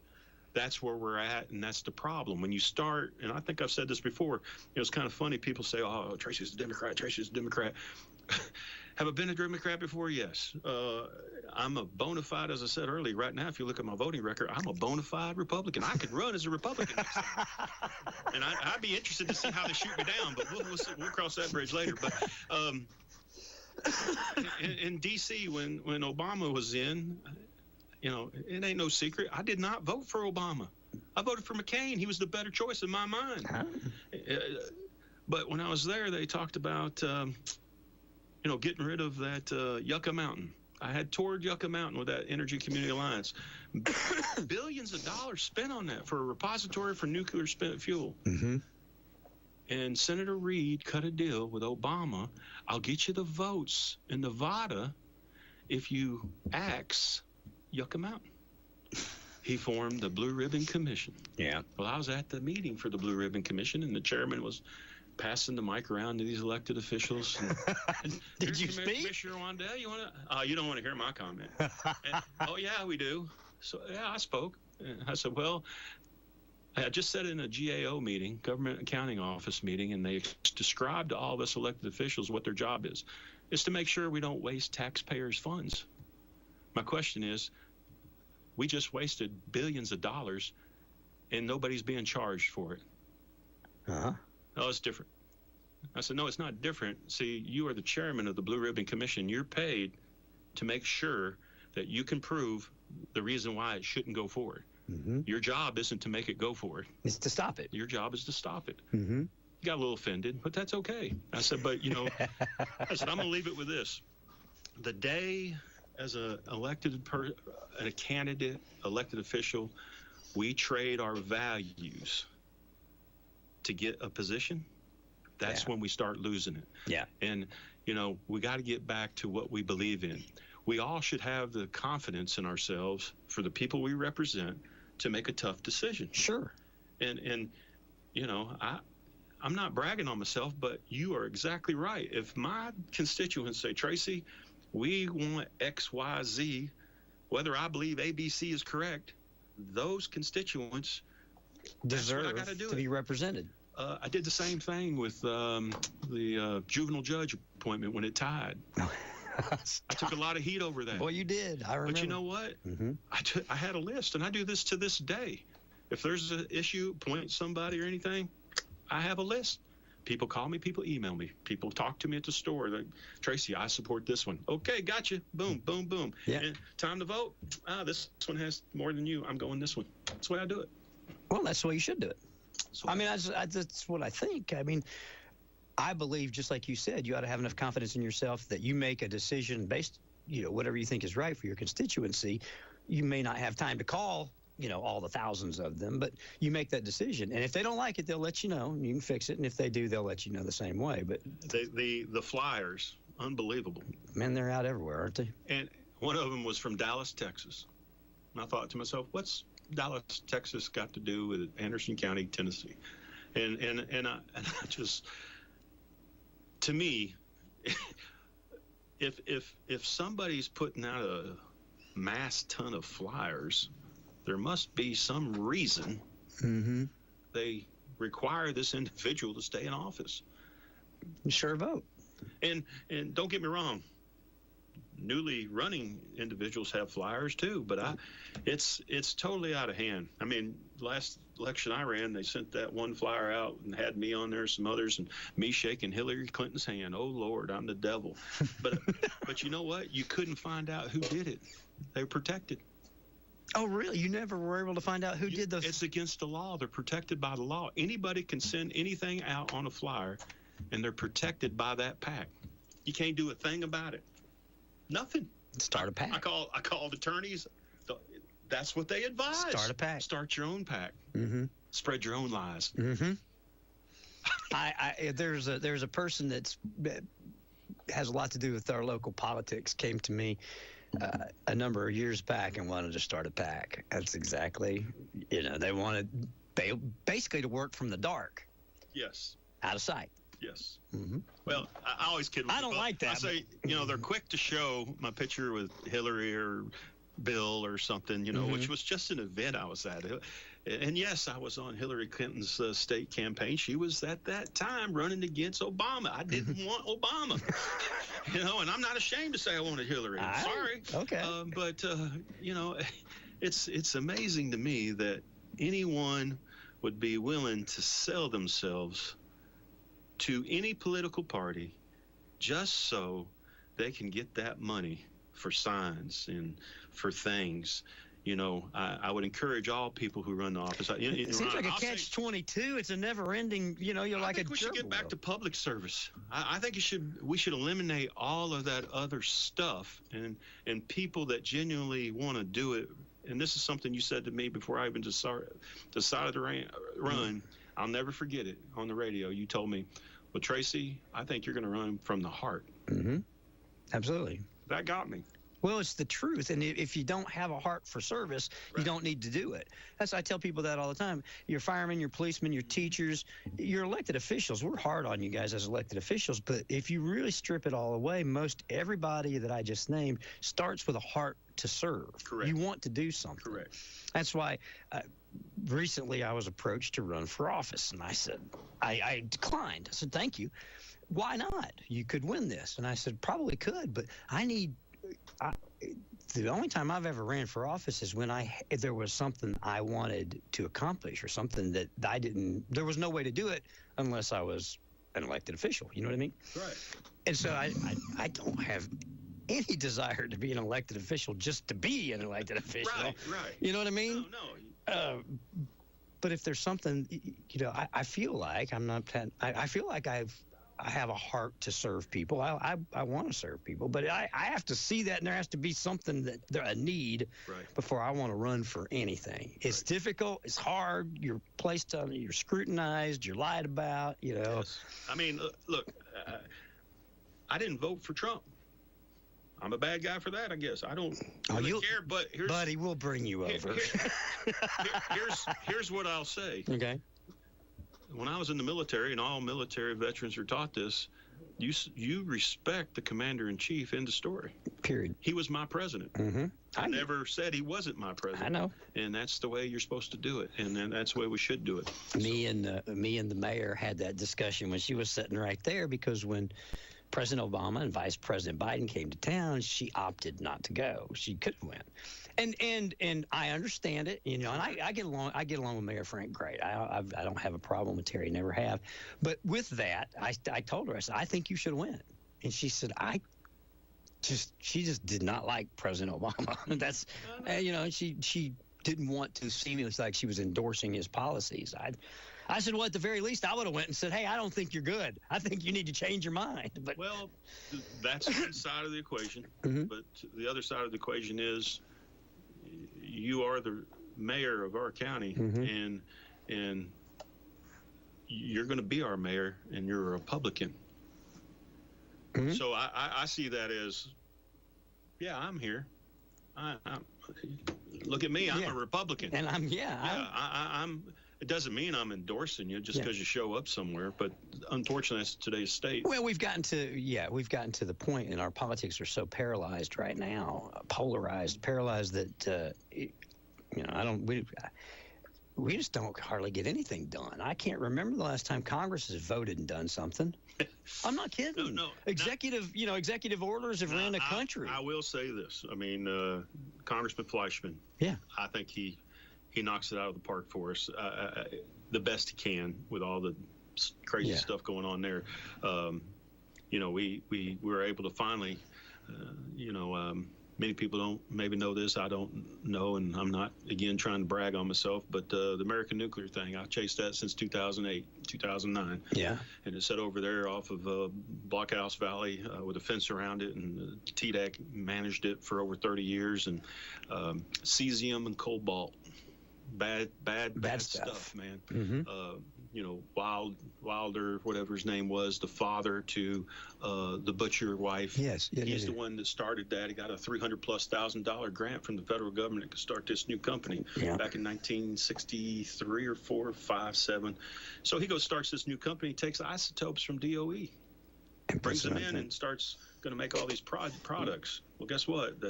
That's where we're at, and that's the problem. When you start, and I think I've said this before, it's kind of funny. People say, oh, Tracy's a Democrat, Tracy's a Democrat. Have I been a Democrat before? Yes. I'm a bona fide, as I said earlier. Right now, if you look at my voting record, I'm a bona fide Republican. I could run as a Republican next time. And I'd be interested to see how they shoot me down, but we'll cross that bridge later. But in D.C., when Obama was in, it ain't no secret, I did not vote for Obama. I voted for McCain. He was the better choice in my mind. But when I was there, they talked about getting rid of that Yucca Mountain. I had toured Yucca Mountain with that Energy Community Alliance. Billions of dollars spent on that for a repository for nuclear spent fuel. And Senator Reid cut a deal with Obama. I'll get you the votes in Nevada if you axe Yucca Mountain. He formed the Blue Ribbon Commission. Yeah. Well, I was at the meeting for the Blue Ribbon Commission, and the chairman was passing the mic around to these elected officials. Did you speak? Commissioner Wandell, you want to? You don't want to hear my comment. Oh yeah, we do. So yeah, I spoke. And I said, well, I just said in a GAO meeting, Government Accounting Office meeting, and they described to all of us elected officials what their job is. It's to make sure we don't waste taxpayers' funds. My question is, we just wasted billions of dollars, and nobody's being charged for it. Uh-huh. Oh, it's different. I said, no, it's not different. See, you are the chairman of the Blue Ribbon Commission. You're paid to make sure that you can prove the reason why it shouldn't go forward. Mm-hmm. Your job isn't to make it go forward. It's to stop it. Your job is to stop it. Mm-hmm. You got a little offended, but that's okay. I said, but, I said, I'm going to leave it with this. The day as a candidate, elected official, we trade our values to get a position, that's when we start losing it. Yeah. And, we got to get back to what we believe in. We all should have the confidence in ourselves for the people we represent to make a tough decision. Sure. And I'm not bragging on myself, but you are exactly right. If my constituents say, Tracy, we want X, Y, Z, whether I believe ABC is correct, those constituents deserve to be represented. I did the same thing with the juvenile judge appointment when it tied. I took a lot of heat over that. Boy, you did. I remember. But you know what? Mm-hmm. I had a list, and I do this to this day. If there's an issue, point somebody or anything, I have a list. People call me, people email me, people talk to me at the store. Like, Tracy, I support this one. Okay, gotcha. Boom, boom, boom. Yeah. And time to vote. This one has more than you. I'm going this one. That's the way I do it. Well, that's the way you should do it. So, That's what I think. I believe, just like you said, you ought to have enough confidence in yourself that you make a decision based, whatever you think is right for your constituency. You may not have time to call, all the thousands of them, but you make that decision. And if they don't like it, they'll let you know, and you can fix it. And if they do, they'll let you know the same way. But the flyers, unbelievable. Man, they're out everywhere, aren't they? And one of them was from Dallas, Texas. And I thought to myself, what's Dallas, Texas got to do with Anderson County, Tennessee? And I just, to me, if somebody's putting out a mass ton of flyers, there must be some reason they require this individual to stay in office. Sure vote. And don't get me wrong, newly running individuals have flyers too, but it's totally out of hand. I mean, last election I ran, they sent that one flyer out and had me on there, some others, and me shaking Hillary Clinton's hand. Oh Lord, I'm the devil. But you know what? You couldn't find out who did it. They were protected. Oh, really? You never were able to find out who did those? It's against the law. They're protected by the law. Anybody can send anything out on a flyer, and they're protected by that pack. You can't do a thing about it. Nothing. Start a pack. I called attorneys. That's what they advise. Start a pack. Start your own pack. Mm-hmm. Spread your own lies. Mm-hmm. There's a person that has a lot to do with our local politics. Came to me a number of years back and wanted to start a pack. That's exactly, they wanted basically to work from the dark. Yes. Out of sight. Yes. Mm-hmm. Well, I always kid with I don't like that. I say, they're quick to show my picture with Hillary or Bill or something, which was just an event I was at. And yes, I was on Hillary Clinton's state campaign. She was at that time running against Obama. I didn't want Obama, and I'm not ashamed to say I wanted Hillary. Sorry. Okay. But it's amazing to me that anyone would be willing to sell themselves to any political party just so they can get that money for signs and for things. I would encourage all people who run the office. It seems like a catch-22. It's a never-ending, you're like a gerbil. We should get back to public service. I think we should eliminate all of that other stuff and people that genuinely want to do it. And this is something you said to me before I even decided to run. I'll never forget it. On the radio, you told me, well, Tracy, I think you're going to run from the heart. Mm-hmm. Absolutely. That got me. Well, it's the truth. And if you don't have a heart for service, you don't need to do it. I tell people that all the time. Your firemen, your policemen, your teachers, your elected officials, we're hard on you guys as elected officials. But if you really strip it all away, most everybody that I just named starts with a heart to serve. Correct. You want to do something. Correct. That's why recently I was approached to run for office. And I said, I declined. I said, thank you. Why not? You could win this. And I said, probably could, but the only time I've ever ran for office is when there was something I wanted to accomplish or something that there was no way to do it unless I was an elected official. You know what I mean? Right. And so I don't have any desire to be an elected official just to be an elected official. Right. You know what I mean? No. But if there's something, I feel like I feel like I have a heart to serve people. I want to serve people, but I have to see that, and there has to be something a need before I want to run for anything. It's difficult. It's hard. You're placed on. You're scrutinized. You're lied about. Yes. I mean, look, I didn't vote for Trump. I'm a bad guy for that, I guess. I don't really care, but buddy, we'll bring you over. Here's what I'll say. Okay. When I was in the military, and all military veterans are taught this, you respect the commander-in-chief. End of story. Period. He was my president. Mm-hmm. I never said he wasn't my president. I know. And that's the way you're supposed to do it, and then that's the way we should do it. Me and the mayor had that discussion when she was sitting right there, because when President Obama and Vice President Biden came to town, she opted not to go. She couldn't win. And I understand it, and I get along with Mayor Frank great. I don't have a problem with Terry, never have. But with that, I told her, I said, I think you should win. And she said, she just did not like President Obama. That's, she didn't want to seem like she was endorsing his policies. I said, well, at the very least, I would have went and said, hey, I don't think you're good. I think you need to change your mind. But well, that's one side of the equation. Mm-hmm. But the other side of the equation is you are the mayor of our county, mm-hmm. and you're going to be our mayor, and you're a Republican. Mm-hmm. So I see that as, I'm here. Look at me. I'm a Republican. And I'm. It doesn't mean I'm endorsing you just because you show up somewhere, but unfortunately, that's today's state. Well, we've gotten to the point, and our politics are so paralyzed right now, paralyzed that we just don't hardly get anything done. I can't remember the last time Congress has voted and done something. I'm not kidding. No. Executive orders have ran the country. I will say this. I mean, Congressman Fleischman. Yeah. I think he knocks it out of the park for us the best he can with all the crazy stuff going on there. We were able to finally, many people don't maybe know this. I don't know, and I'm not, again, trying to brag on myself, but the American nuclear thing, I chased that since 2008, 2009. Yeah. And it's set over there off of Blockhouse Valley with a fence around it, and TDAC managed it for over 30 years, and cesium and cobalt. Bad stuff, man. Mm-hmm. Wilder, whatever his name was, the father to the butcher wife. Yes, he's the one that started that. He got a $300,000+ grant from the federal government to start this new company back in 1963 or 4, 5, 7. So he starts this new company, takes isotopes from DOE, and brings them in and starts going to make all these products. Well, guess what?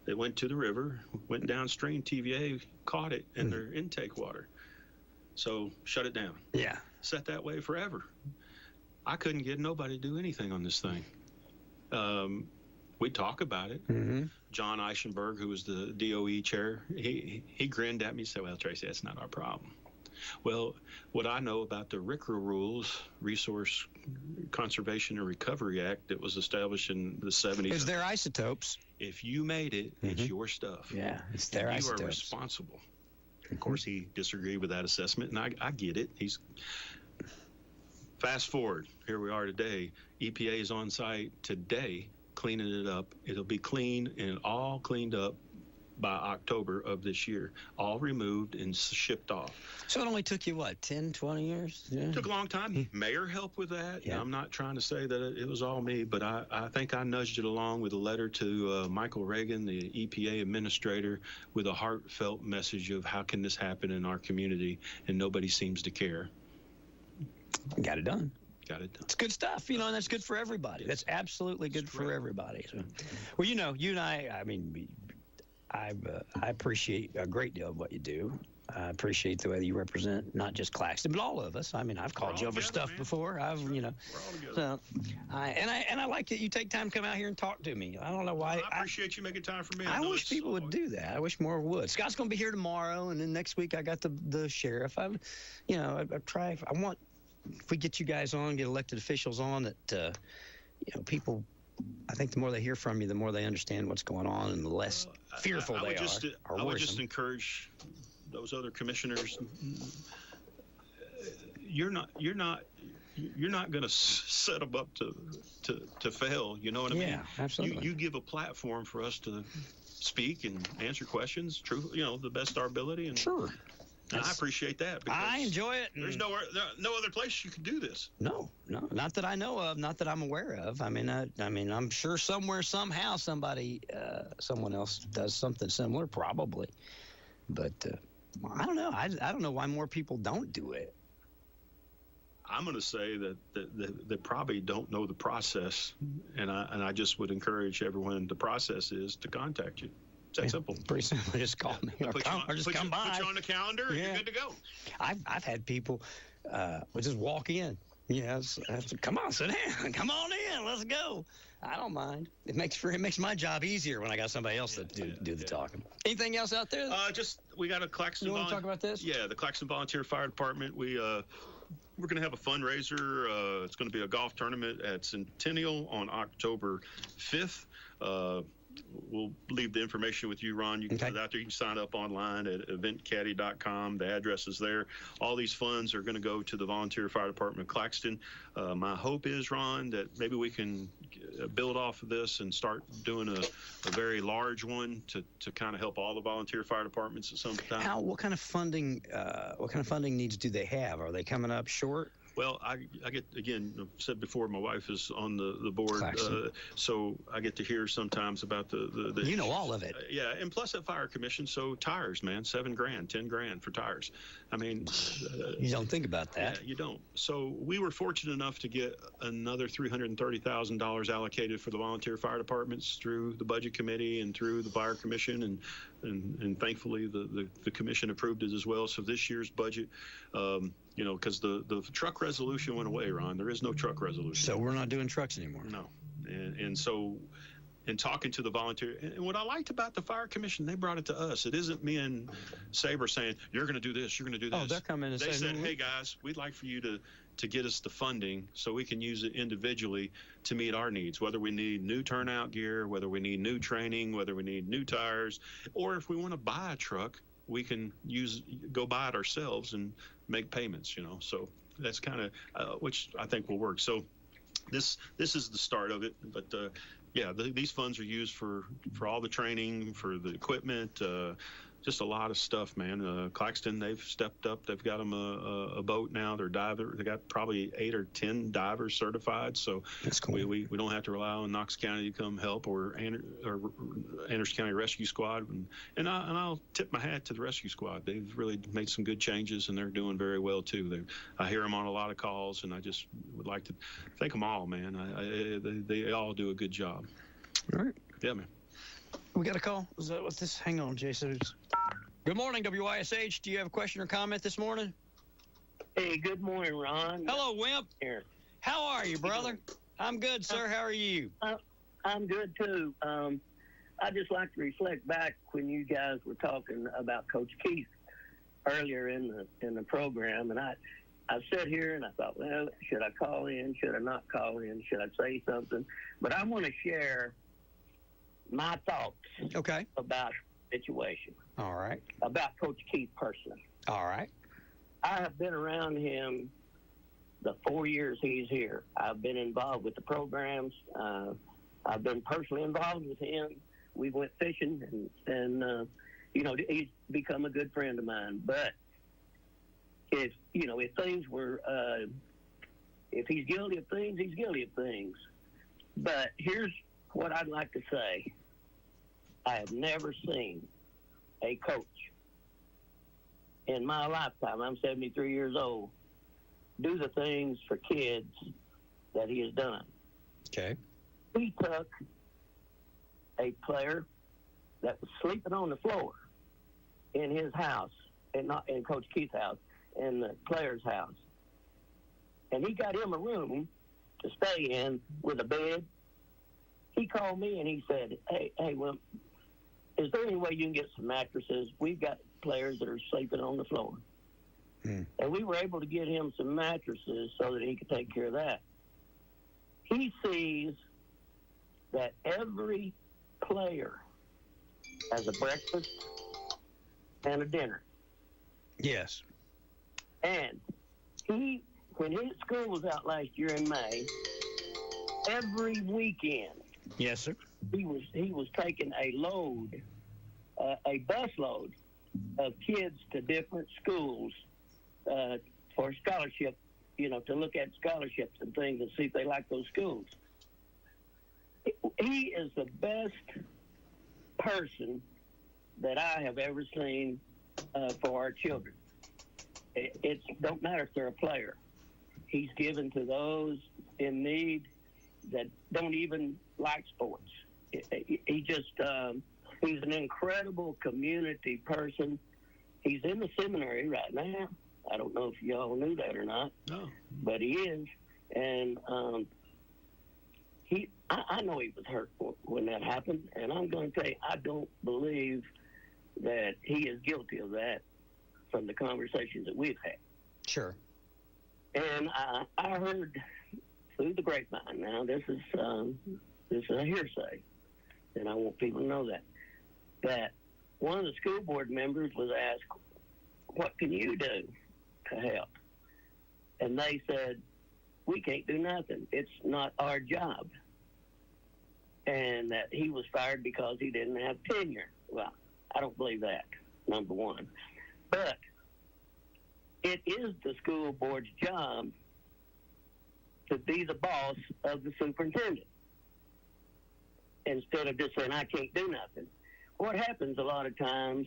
They went to the river, went downstream. TVA caught it in their intake water. So shut it down. Yeah. Sat that way forever. I couldn't get nobody to do anything on this thing. We talk about it. Mm-hmm. John Eichenberg, who was the DOE chair, he grinned at me and said, well, Tracy, that's not our problem. Well, what I know about the RCRA rules, Resource Conservation and Recovery Act, that was established in the 70s. Is there isotopes? If you made it, it's your stuff. Yeah, it's their isotopes. You are responsible. Of course, he disagreed with that assessment, and I get it. Fast forward, here we are today. EPA is on site today cleaning it up. It'll be clean and all cleaned up by October of this year, all removed and shipped off. So it only took you, what, 10, 20 years? Yeah. It took a long time. Mayor helped with that. Yeah. I'm not trying to say that it was all me, but I think I nudged it along with a letter to Michael Reagan, the EPA administrator, with a heartfelt message of how can this happen in our community, and nobody seems to care. Got it done. Got it done. It's good stuff, and that's good for everybody. That's absolutely good for everybody. So, well, you and I mean, I appreciate a great deal of what you do. I appreciate the way that you represent not just Claxton, but all of us. I mean, I've called you over stuff before. We're all together. So, I like that you take time to come out here and talk to me. I don't know why. Well, I appreciate you making time for me. I wish people would do that. I wish more would. Scott's going to be here tomorrow, and then next week I got the sheriff. I want, if we get you guys on, get elected officials on, that people. I think the more they hear from you, the more they understand what's going on, and the less fearful they are. I would just encourage those other commissioners. You're not going to set them up to fail. You know what I mean? Yeah, absolutely. You give a platform for us to speak and answer questions, the best of our ability. And sure. And I appreciate that. I enjoy it. There's no other place you can do this. No, not that I know of, not that I'm aware of. I mean, I'm sure somewhere, somehow, someone else does something similar, probably. But I don't know. I don't know why more people don't do it. I'm going to say that they probably don't know the process, and I just would encourage everyone. The process is to contact you. It's that simple. Pretty simple. Just call me or just come by. Put you on the calendar, and you're good to go. I've had people just walk in. Yes, come on, sit down. Come on in. Let's go. I don't mind. It makes my job easier when I got somebody else that do the talking. Anything else out there? We got a Claxton. You want to talk about this? Yeah, the Claxton Volunteer Fire Department. We're going to have a fundraiser. It's going to be a golf tournament at Centennial on October 5th. We'll leave the information with you, Ron. You can put it out there. You can sign up online at eventcaddy.com. The address is there. All these funds are going to go to the Volunteer Fire Department of Claxton. My hope is, Ron, that maybe we can build off of this and start doing a very large one to kind of help all the volunteer fire departments at some time. What kind of funding needs do they have? Are they coming up short? Well, I get, again, I've said before, my wife is on the board, so I get to hear sometimes about the you know all of it. Yeah, and plus that fire commission, so tires, man, $7,000, $10,000 for tires. I mean, you don't think about that. Yeah, you don't. So we were fortunate enough to get another $330,000 allocated for the volunteer fire departments through the budget committee and through the fire commission, and thankfully the commission approved it as well. So this year's budget, because the truck resolution went away, Ron. There is no truck resolution. So we're not doing trucks anymore. No. And so in talking to the volunteer, and what I liked about the fire commission, they brought it to us. It isn't me and Sabre saying, you're going to do this, you're going to do this. Oh, they're coming and they said, hey, guys, we'd like for you to get us the funding so we can use it individually to meet our needs, whether we need new turnout gear, whether we need new training, whether we need new tires, or if we want to buy a truck, we can go buy it ourselves and make payments, So that's kind of which I think will work. So this is the start of it. But these funds are used for all the training, for the equipment, just a lot of stuff, man. Claxton, they've stepped up. They've got them a boat now. They got probably 8 or 10 divers certified. So that's cool. We don't have to rely on Knox County to come help or Anderson County Rescue Squad. And I'll tip my hat to the Rescue Squad. They've really made some good changes, and they're doing very well too. I hear them on a lot of calls, and I just would like to thank them all, man. They all do a good job. All right. Yeah, man. We got a call. What's this? Hang on, Jason. Good morning, WYSH. Do you have a question or comment this morning? Hey, good morning, Ron. Hello, Wimp. Here. How are you, brother? I'm good, sir. How are you? I'm good, too. I'd just like to reflect back when you guys were talking about Coach Keith earlier in the program, and I sat here and I thought, well, should I call in? Should I not call in? Should I say something? But I want to share my thoughts about the situation. All right. About Coach Keith personally. All right. I have been around him the 4 years he's here. I've been involved with the programs. I've been personally involved with him we went fishing, and he's become a good friend of mine. But if things were, if he's guilty of things, he's guilty of things. But here's what I'd like to say. I have never seen a coach in my lifetime, I'm 73 years old, do the things for kids that he has done. Okay. He took a player that was sleeping on the floor in his house, and not in Coach Keith's house, in the player's house, and he got him a room to stay in with a bed. He called me and he said, hey, well, is there any way you can get some mattresses? We've got players that are sleeping on the floor. And we were able to get him some mattresses so that he could take care of that. He sees that every player has a breakfast and a dinner. Yes. And when his school was out last year in May, every weekend, yes, sir, he was taking a load, a bus load of kids to different schools for scholarship, to look at scholarships and things and see if they like those schools. He is the best person that I have ever seen for our children. It don't matter if they're a player. He's given to those in need that don't even like sports. He just, he's an incredible community person. He's in the seminary right now. I don't know if y'all knew that or not, but he is. And I know he was hurt when that happened, and I'm going to tell you, I don't believe that he is guilty of that from the conversations that we've had. Sure. And I heard through the grapevine. Now this is a hearsay, and I want people to know that one of the school board members was asked, "What can you do to help?" And they said, "We can't do nothing. It's not our job." And that he was fired because he didn't have tenure. Well, I don't believe that, number one. But it is the school board's job to be the boss of the superintendent instead of just saying, "I can't do nothing." What happens a lot of times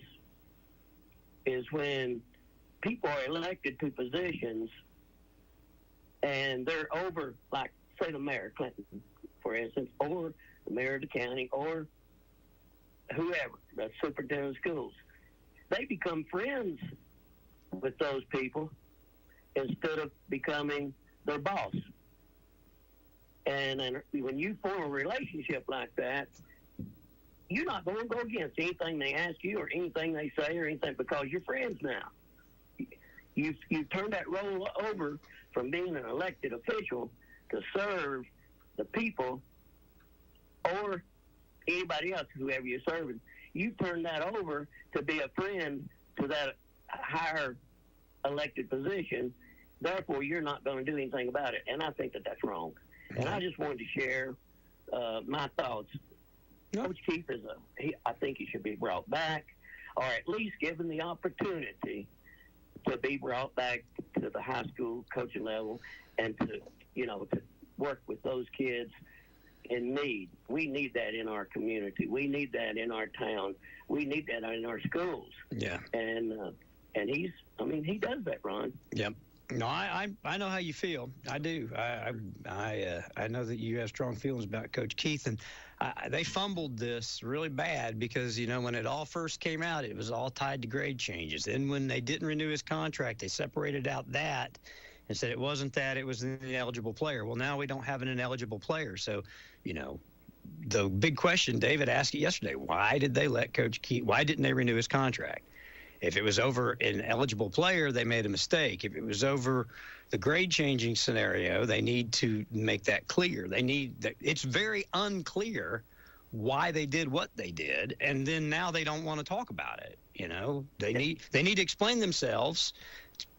is when people are elected to positions and they're over, like, say, the mayor, Clinton, for instance, or the mayor of the county, or whoever, the superintendent of schools. They become friends with those people instead of becoming their boss. And when you form a relationship like that, you're not going to go against anything they ask you or anything they say or anything, because you're friends now. You've turned that role over from being an elected official to serve the people or anybody else, whoever you're serving. You've turned that over to be a friend to that higher elected position. Therefore, you're not going to do anything about it. And I think that that's wrong. And I just wanted to share my thoughts. Coach Keith I think he should be brought back, or at least given the opportunity to be brought back to the high school coaching level and to work with those kids in need. We need that in our community. We need that in our town. We need that in our schools. Yeah. And he does that, Ron. Yep. No, I know how you feel. I do. I know that you have strong feelings about Coach Keith, and they fumbled this really bad because, when it all first came out, it was all tied to grade changes. Then when they didn't renew his contract, they separated out that and said it wasn't that, it was an ineligible player. Well, now we don't have an ineligible player. So, the big question David asked yesterday, why did they let Coach Keith, why didn't they renew his contract? If it was over an eligible player, they made a mistake. If it was over the grade changing scenario, they need to make that clear. It's very unclear why they did what they did, and then now they don't want to talk about it. They need to explain themselves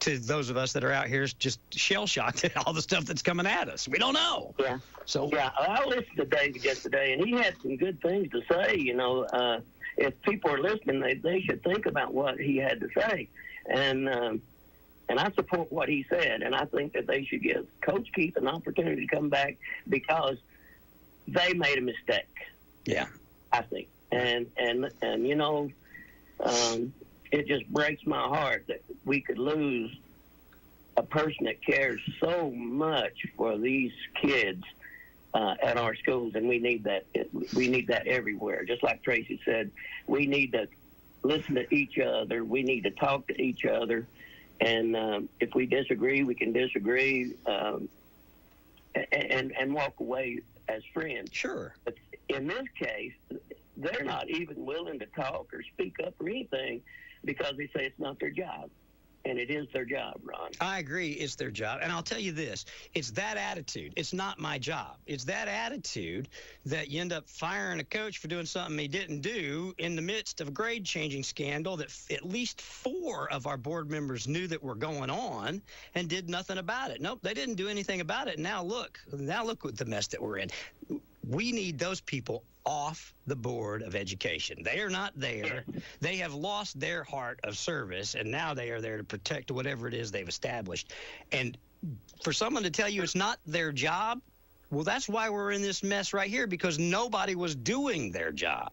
to those of us that are out here just shell-shocked at all the stuff that's coming at us. We don't know. Yeah. So yeah, I listened to David yesterday, and he had some good things to say. You know, if people are listening, they should think about what he had to say. And I support what he said, and I think that they should give Coach Keith an opportunity to come back because they made a mistake. Yeah. I think. And you know, it just breaks my heart that we could lose a person that cares so much for these kids at our schools, and we need that. We need that everywhere. Just like Tracy said, we need to listen to each other. We need to talk to each other, and if we disagree, we can disagree, and walk away as friends. Sure. But in this case, they're not even willing to talk or speak up or anything because they say it's not their job. And it is their job, Ron. I agree. It's their job. And I'll tell you this. It's that attitude. It's not my job. It's that attitude that you end up firing a coach for doing something he didn't do in the midst of a grade-changing scandal that at least 4 of our board members knew that were going on and did nothing about it. Nope, they didn't do anything about it. Now look what the mess that we're in. We need those people off the Board of Education. They are not there. They have lost their heart of service, and now they are there to protect whatever it is they've established. And for someone to tell you it's not their job, well, that's why we're in this mess right here, because nobody was doing their job.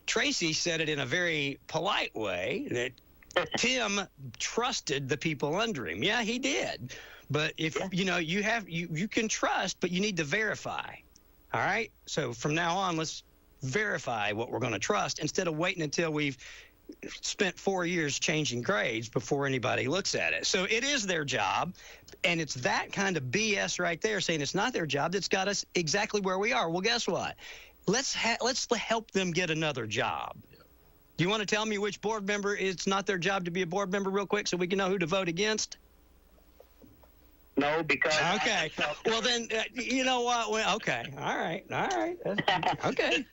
Tracy said it in a very polite way that Tim trusted the people under him. Yeah, he did. But if you can trust, but you need to verify. All right? So from now on, let's verify what we're going to trust instead of waiting until we've spent 4 years changing grades before anybody looks at it. So it is their job, and it's that kind of BS right there saying it's not their job that's got us exactly where we are. Well, guess what? Let's help them get another job. Do you want to tell me which board member it's not their job to be a board member real quick so we can know who to vote against? No, because okay. Well, then you know what? Well, okay. All right. Okay.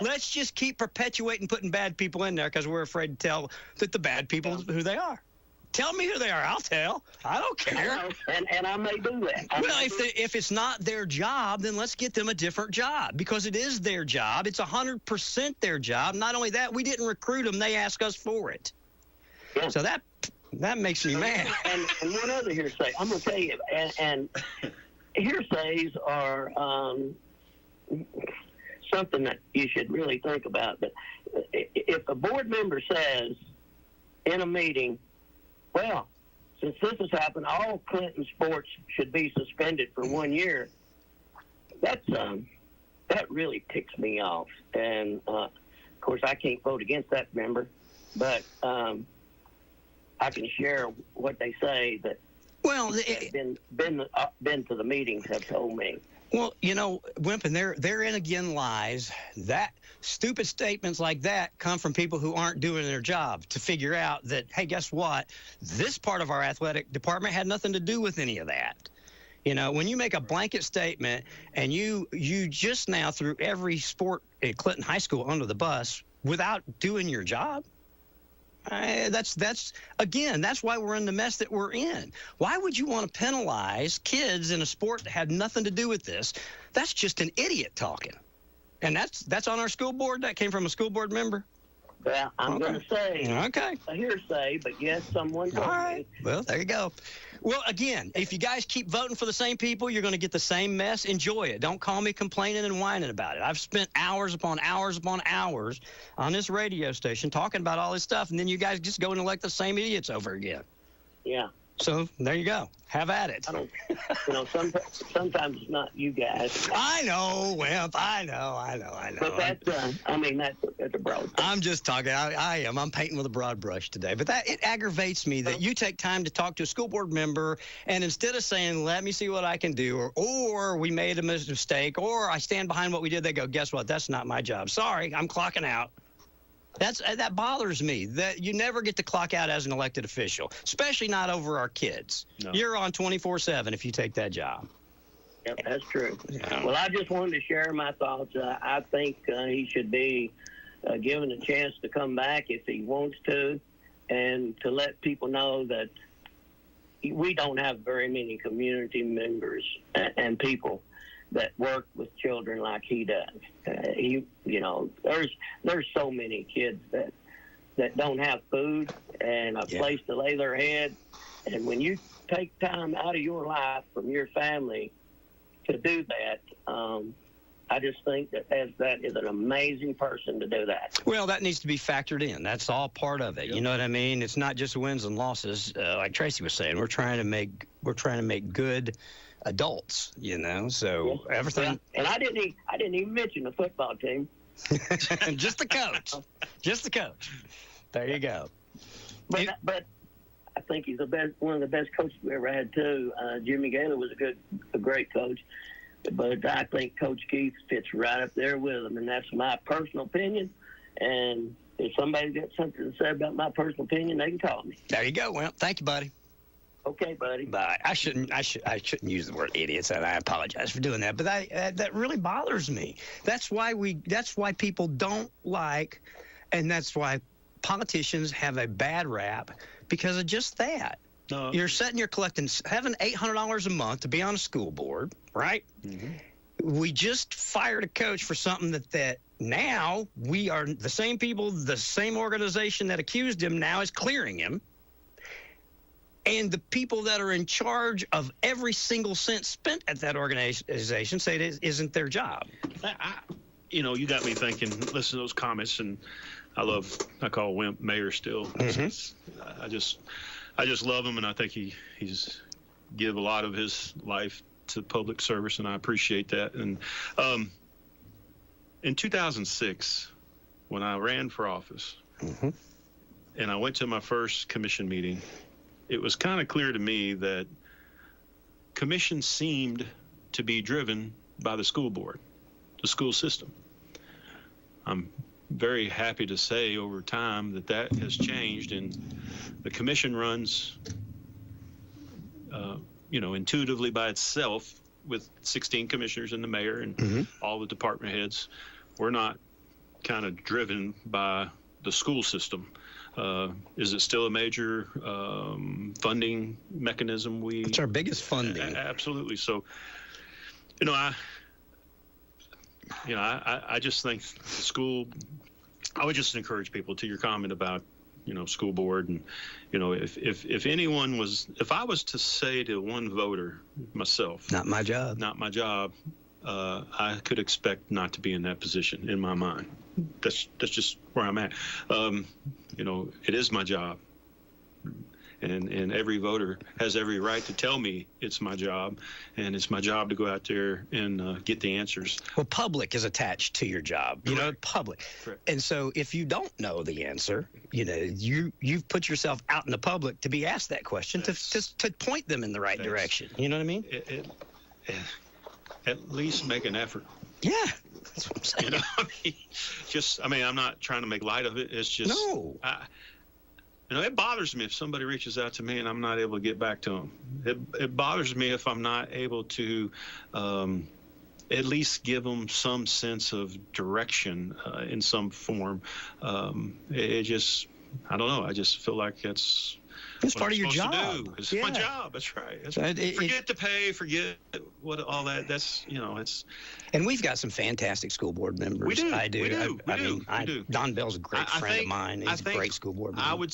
Let's just keep perpetuating putting bad people in there because we're afraid to tell that the bad people who they are. Tell me who they are. I'll tell. I don't care. And I may do that. If it's not their job, then let's get them a different job because it is their job. It's 100% their job. Not only that, we didn't recruit them. They asked us for it. Yeah. So that makes me mad. And one other hearsay. I'm going to tell you, and hearsays are something that you should really think about. But if a board member says in a meeting, well, since this has happened, all Clinton sports should be suspended for 1 year, that really ticks me off. And, of course, I can't vote against that member, but I can share what they say that been to the meetings have told me. Well, you know, Wimpin, therein again lies that stupid statements like that come from people who aren't doing their job to figure out that, hey, guess what? This part of our athletic department had nothing to do with any of that. You know, when you make a blanket statement and you just now threw every sport at Clinton High School under the bus without doing your job, that's why we're in the mess that we're in. Why would you want to penalize kids in a sport that had nothing to do with this? That's just an idiot talking. And that's on our school board. That came from a school board member. Well, I'm going to say a hearsay, but yes, someone told me. All right. Well, there you go. Well, again, if you guys keep voting for the same people, you're going to get the same mess. Enjoy it. Don't call me complaining and whining about it. I've spent hours upon hours upon hours on this radio station talking about all this stuff, and then you guys just go and elect the same idiots over again. Yeah. So there you go. Have at it. Sometimes it's not you guys. I know, Wimp. I know. But that's a broad brush. I'm just talking. I am. I'm painting with a broad brush today. But it aggravates me that you take time to talk to a school board member, and instead of saying, let me see what I can do, or we made a mistake, or I stand behind what we did, they go, guess what? That's not my job. Sorry, I'm clocking out. That bothers me, that you never get to clock out as an elected official, especially not over our kids. No. You're on 24/7 if you take that job. Yep, that's true. Yeah. Well, I just wanted to share my thoughts. I think he should be given a chance to come back if he wants to, and to let people know that we don't have very many community members and people that work with children like he does. There's so many kids that don't have food and a place to lay their head. And when you take time out of your life from your family to do that, I just think that is an amazing person to do that. Well, that needs to be factored in. That's all part of it. Yep. You know what I mean? It's not just wins and losses. Like Tracy was saying, we're trying to make good adults. So everything. Yeah. And I didn't even mention the football team. Just the coach. Just the coach. There you go. But I think he's one of the best coaches we ever had too. Jimmy Gaylor was a great coach. But I think Coach Keith fits right up there with him, and that's my personal opinion. And if somebody's got something to say about my personal opinion, they can call me. There you go. Well, thank you, buddy. Okay, buddy. Bye. I shouldn't use the word idiots, and I apologize for doing that. But that really bothers me. That's why people don't like, and that's why politicians have a bad rap because of just that. No. You're having $800 a month to be on a school board, right? Mm-hmm. We just fired a coach for something that now we are the same people, the same organization that accused him now is clearing him. And the people that are in charge of every single cent spent at that organization say it isn't their job. You got me thinking, listen to those comments, and I call Wimp Mayor still. Mm-hmm. I just love him, and I think he's give a lot of his life to public service, and I appreciate that. And in 2006, when I ran for office, mm-hmm. and I went to my first commission meeting, it was kind of clear to me that commission seemed to be driven by the school board, the school system. I'm very happy to say over time that has changed, and the commission runs intuitively by itself with 16 commissioners and the mayor and mm-hmm. all the department heads. We're not kind of driven by the school system. Is it still a major funding mechanism? It's our biggest funding. Absolutely. So, I just think the school. I would just encourage people to your comment about, school board, and, if I was to say to one voter myself, not my job, I could expect not to be in that position in my mind. That's just where I'm at. It is my job. And every voter has every right to tell me it's my job, and it's my job to go out there and get the answers. Well, public is attached to your job, public. Correct. And so if you don't know the answer, you've put yourself out in the public to be asked that question, to point them in the right direction. You know what I mean? At least make an effort. Yeah, that's what I'm saying. I'm not trying to make light of it. It's just no. It bothers me if somebody reaches out to me and I'm not able to get back to them. It bothers me if I'm not able to at least give them some sense of direction in some form. I don't know. I just feel like it's part of your job. It's my job. That's right. Forget to pay. Forget what all that. That's it's. And we've got some fantastic school board members. We do. I do. We do. Don Bell's a great friend of mine. He's a great school board member.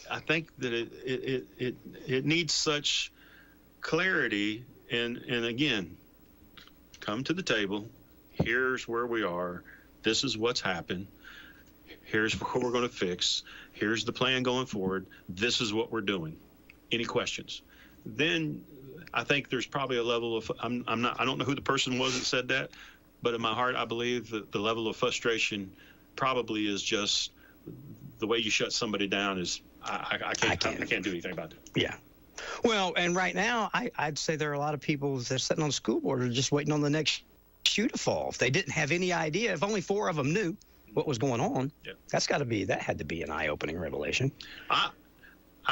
I think that it needs such clarity, and again, come to the table. Here's where we are. This is what's happened. Here's what we're going to fix. Here's the plan going forward. This is what we're doing. Any questions? Then I think there's probably a level of I don't know who the person was that said that, but in my heart I believe that the level of frustration probably is just the way you shut somebody down is I can't do anything about it. Yeah. Well, and right now I'd say there are a lot of people that are sitting on the school board are just waiting on the next shoe to fall. If they didn't have any idea, if only 4 of them knew what was going on, that had to be an eye-opening revelation. I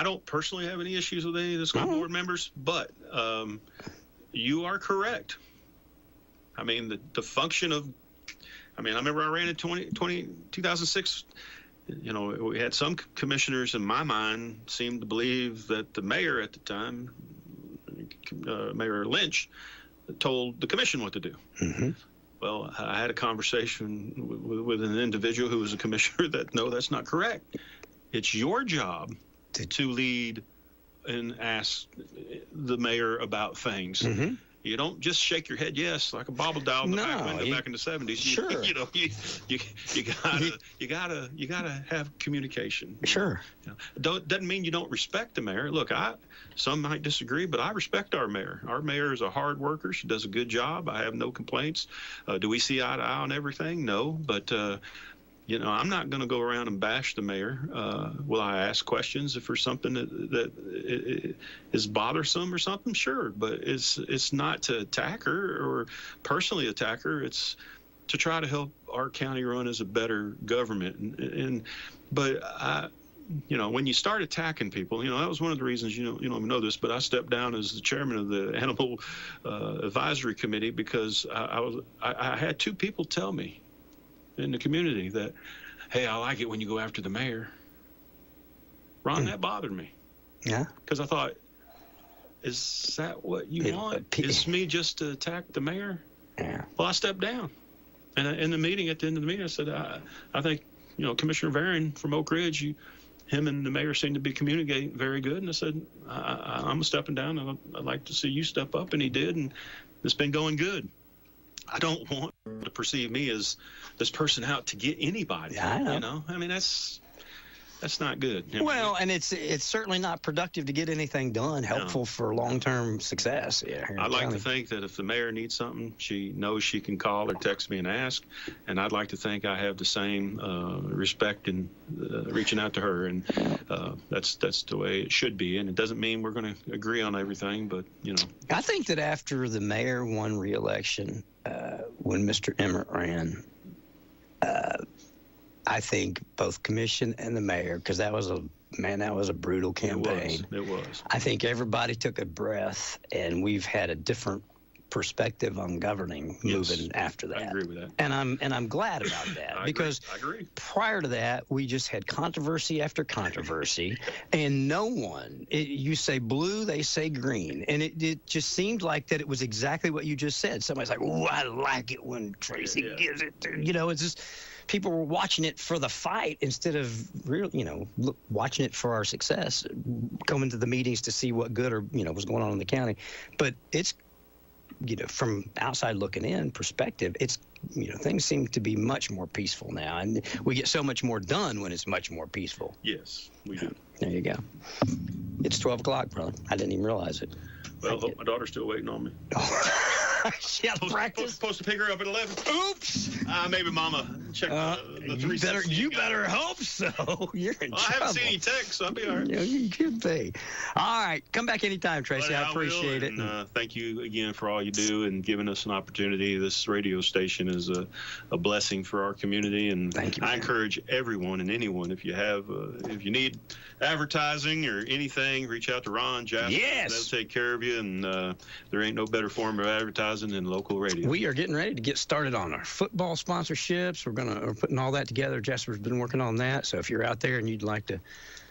don't personally have any issues with any of the school board members, but you are correct. I mean, the function of I mean, I remember I ran in 2006. You know, we had some commissioners in my mind seemed to believe that the mayor at the time, Mayor Lynch, told the commission what to do. Mm-hmm. Well, I had a conversation with an individual who was a commissioner that, no, that's not correct. It's your job to lead and ask the mayor about things. Mm-hmm. You don't just shake your head yes like a bobble doll in the back window back in the 70s. Sure. You gotta have communication. Sure. You know, doesn't mean you don't respect the mayor. Look, some might disagree, but I respect our mayor. Our mayor is a hard worker. She does a good job. I have no complaints. Do we see eye to eye on everything? No, but you know, I'm not going to go around and bash the mayor. Will I ask questions if there's something that is bothersome or something? Sure, but it's not to attack her or personally attack her. It's to try to help our county run as a better government. But you know, when you start attacking people, you know, that was one of the reasons, you don't know this, but I stepped down as the chairman of the Animal Advisory Committee because I had two people tell me in the community that, hey, I like it when you go after the mayor. Ron, that bothered me. Yeah. Because I thought, is that what you want? Is me just to attack the mayor? Yeah. Well, I stepped down. And at the end of the meeting, I said, I think, you know, Commissioner Varian from Oak Ridge, him and the mayor seem to be communicating very good. And I said, I'm stepping down, and I'd like to see you step up. And he did, and it's been going good. I don't want to perceive me as this person out to get anybody. Yeah, I know. You know, I mean, that's not good. Well, and it's certainly not productive to get anything done helpful for long-term success. Yeah, I'd like to think that if the mayor needs something, she knows she can call or text me and ask, and I'd like to think I have the same respect in reaching out to her, and that's the way it should be. And it doesn't mean we're going to agree on everything, but you know. I think that after the mayor won re-election, when Mr. Emmert ran, I think both commission and the mayor, because that was a brutal campaign. It was. I think everybody took a breath, and we've had a different perspective on governing moving after that. I agree with that. And I'm glad about that because I agree. Prior to that, we just had controversy after controversy, and no one, you say blue, they say green, and it just seemed like that it was exactly what you just said. Somebody's like, "Oh, I like it when Tracy gives it to," you know, it's just people were watching it for the fight instead of watching it for our success, coming to the meetings to see what good or was going on in the county. But it's, from outside looking in perspective, it's, things seem to be much more peaceful now, and we get so much more done when it's much more peaceful. Yes, we do. There you go. It's 12 o'clock, brother. I didn't even realize it. Well, hope my daughter's still waiting on me. She had practice. Supposed to pick her up at 11. Oops. Maybe Mama check the 360. You better hope so. You're in trouble. I haven't seen any texts, so I'll be all right. You could be. All right. Come back anytime, Tracy. I appreciate it. And thank you again for all you do and giving us an opportunity. This radio station is a blessing for our community. And thank you, I encourage everyone and anyone, if you need advertising or anything, reach out to Ron, Jasper. Yes. They'll take care of you. And there ain't no better form of advertising than local radio. We are getting ready to get started on our football sponsorships. We're putting all that together. Jasper's been working on that. So if you're out there and you'd like to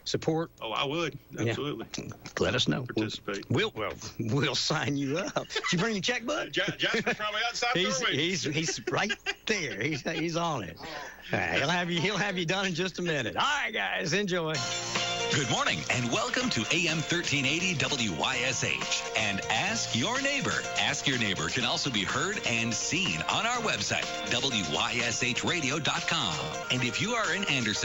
support, I would absolutely. Let us know. Participate. We'll sign you up. Did you bring your checkbook? Jasper's probably outside. He's right there. He's on it. All right, he'll have you done in just a minute. All right, guys, enjoy. Good morning and welcome to AM 1380 WYSH and Ask Your Neighbor. Ask Your Neighbor can also be heard and seen on our website, WYSHradio.com. And if you are in Anderson,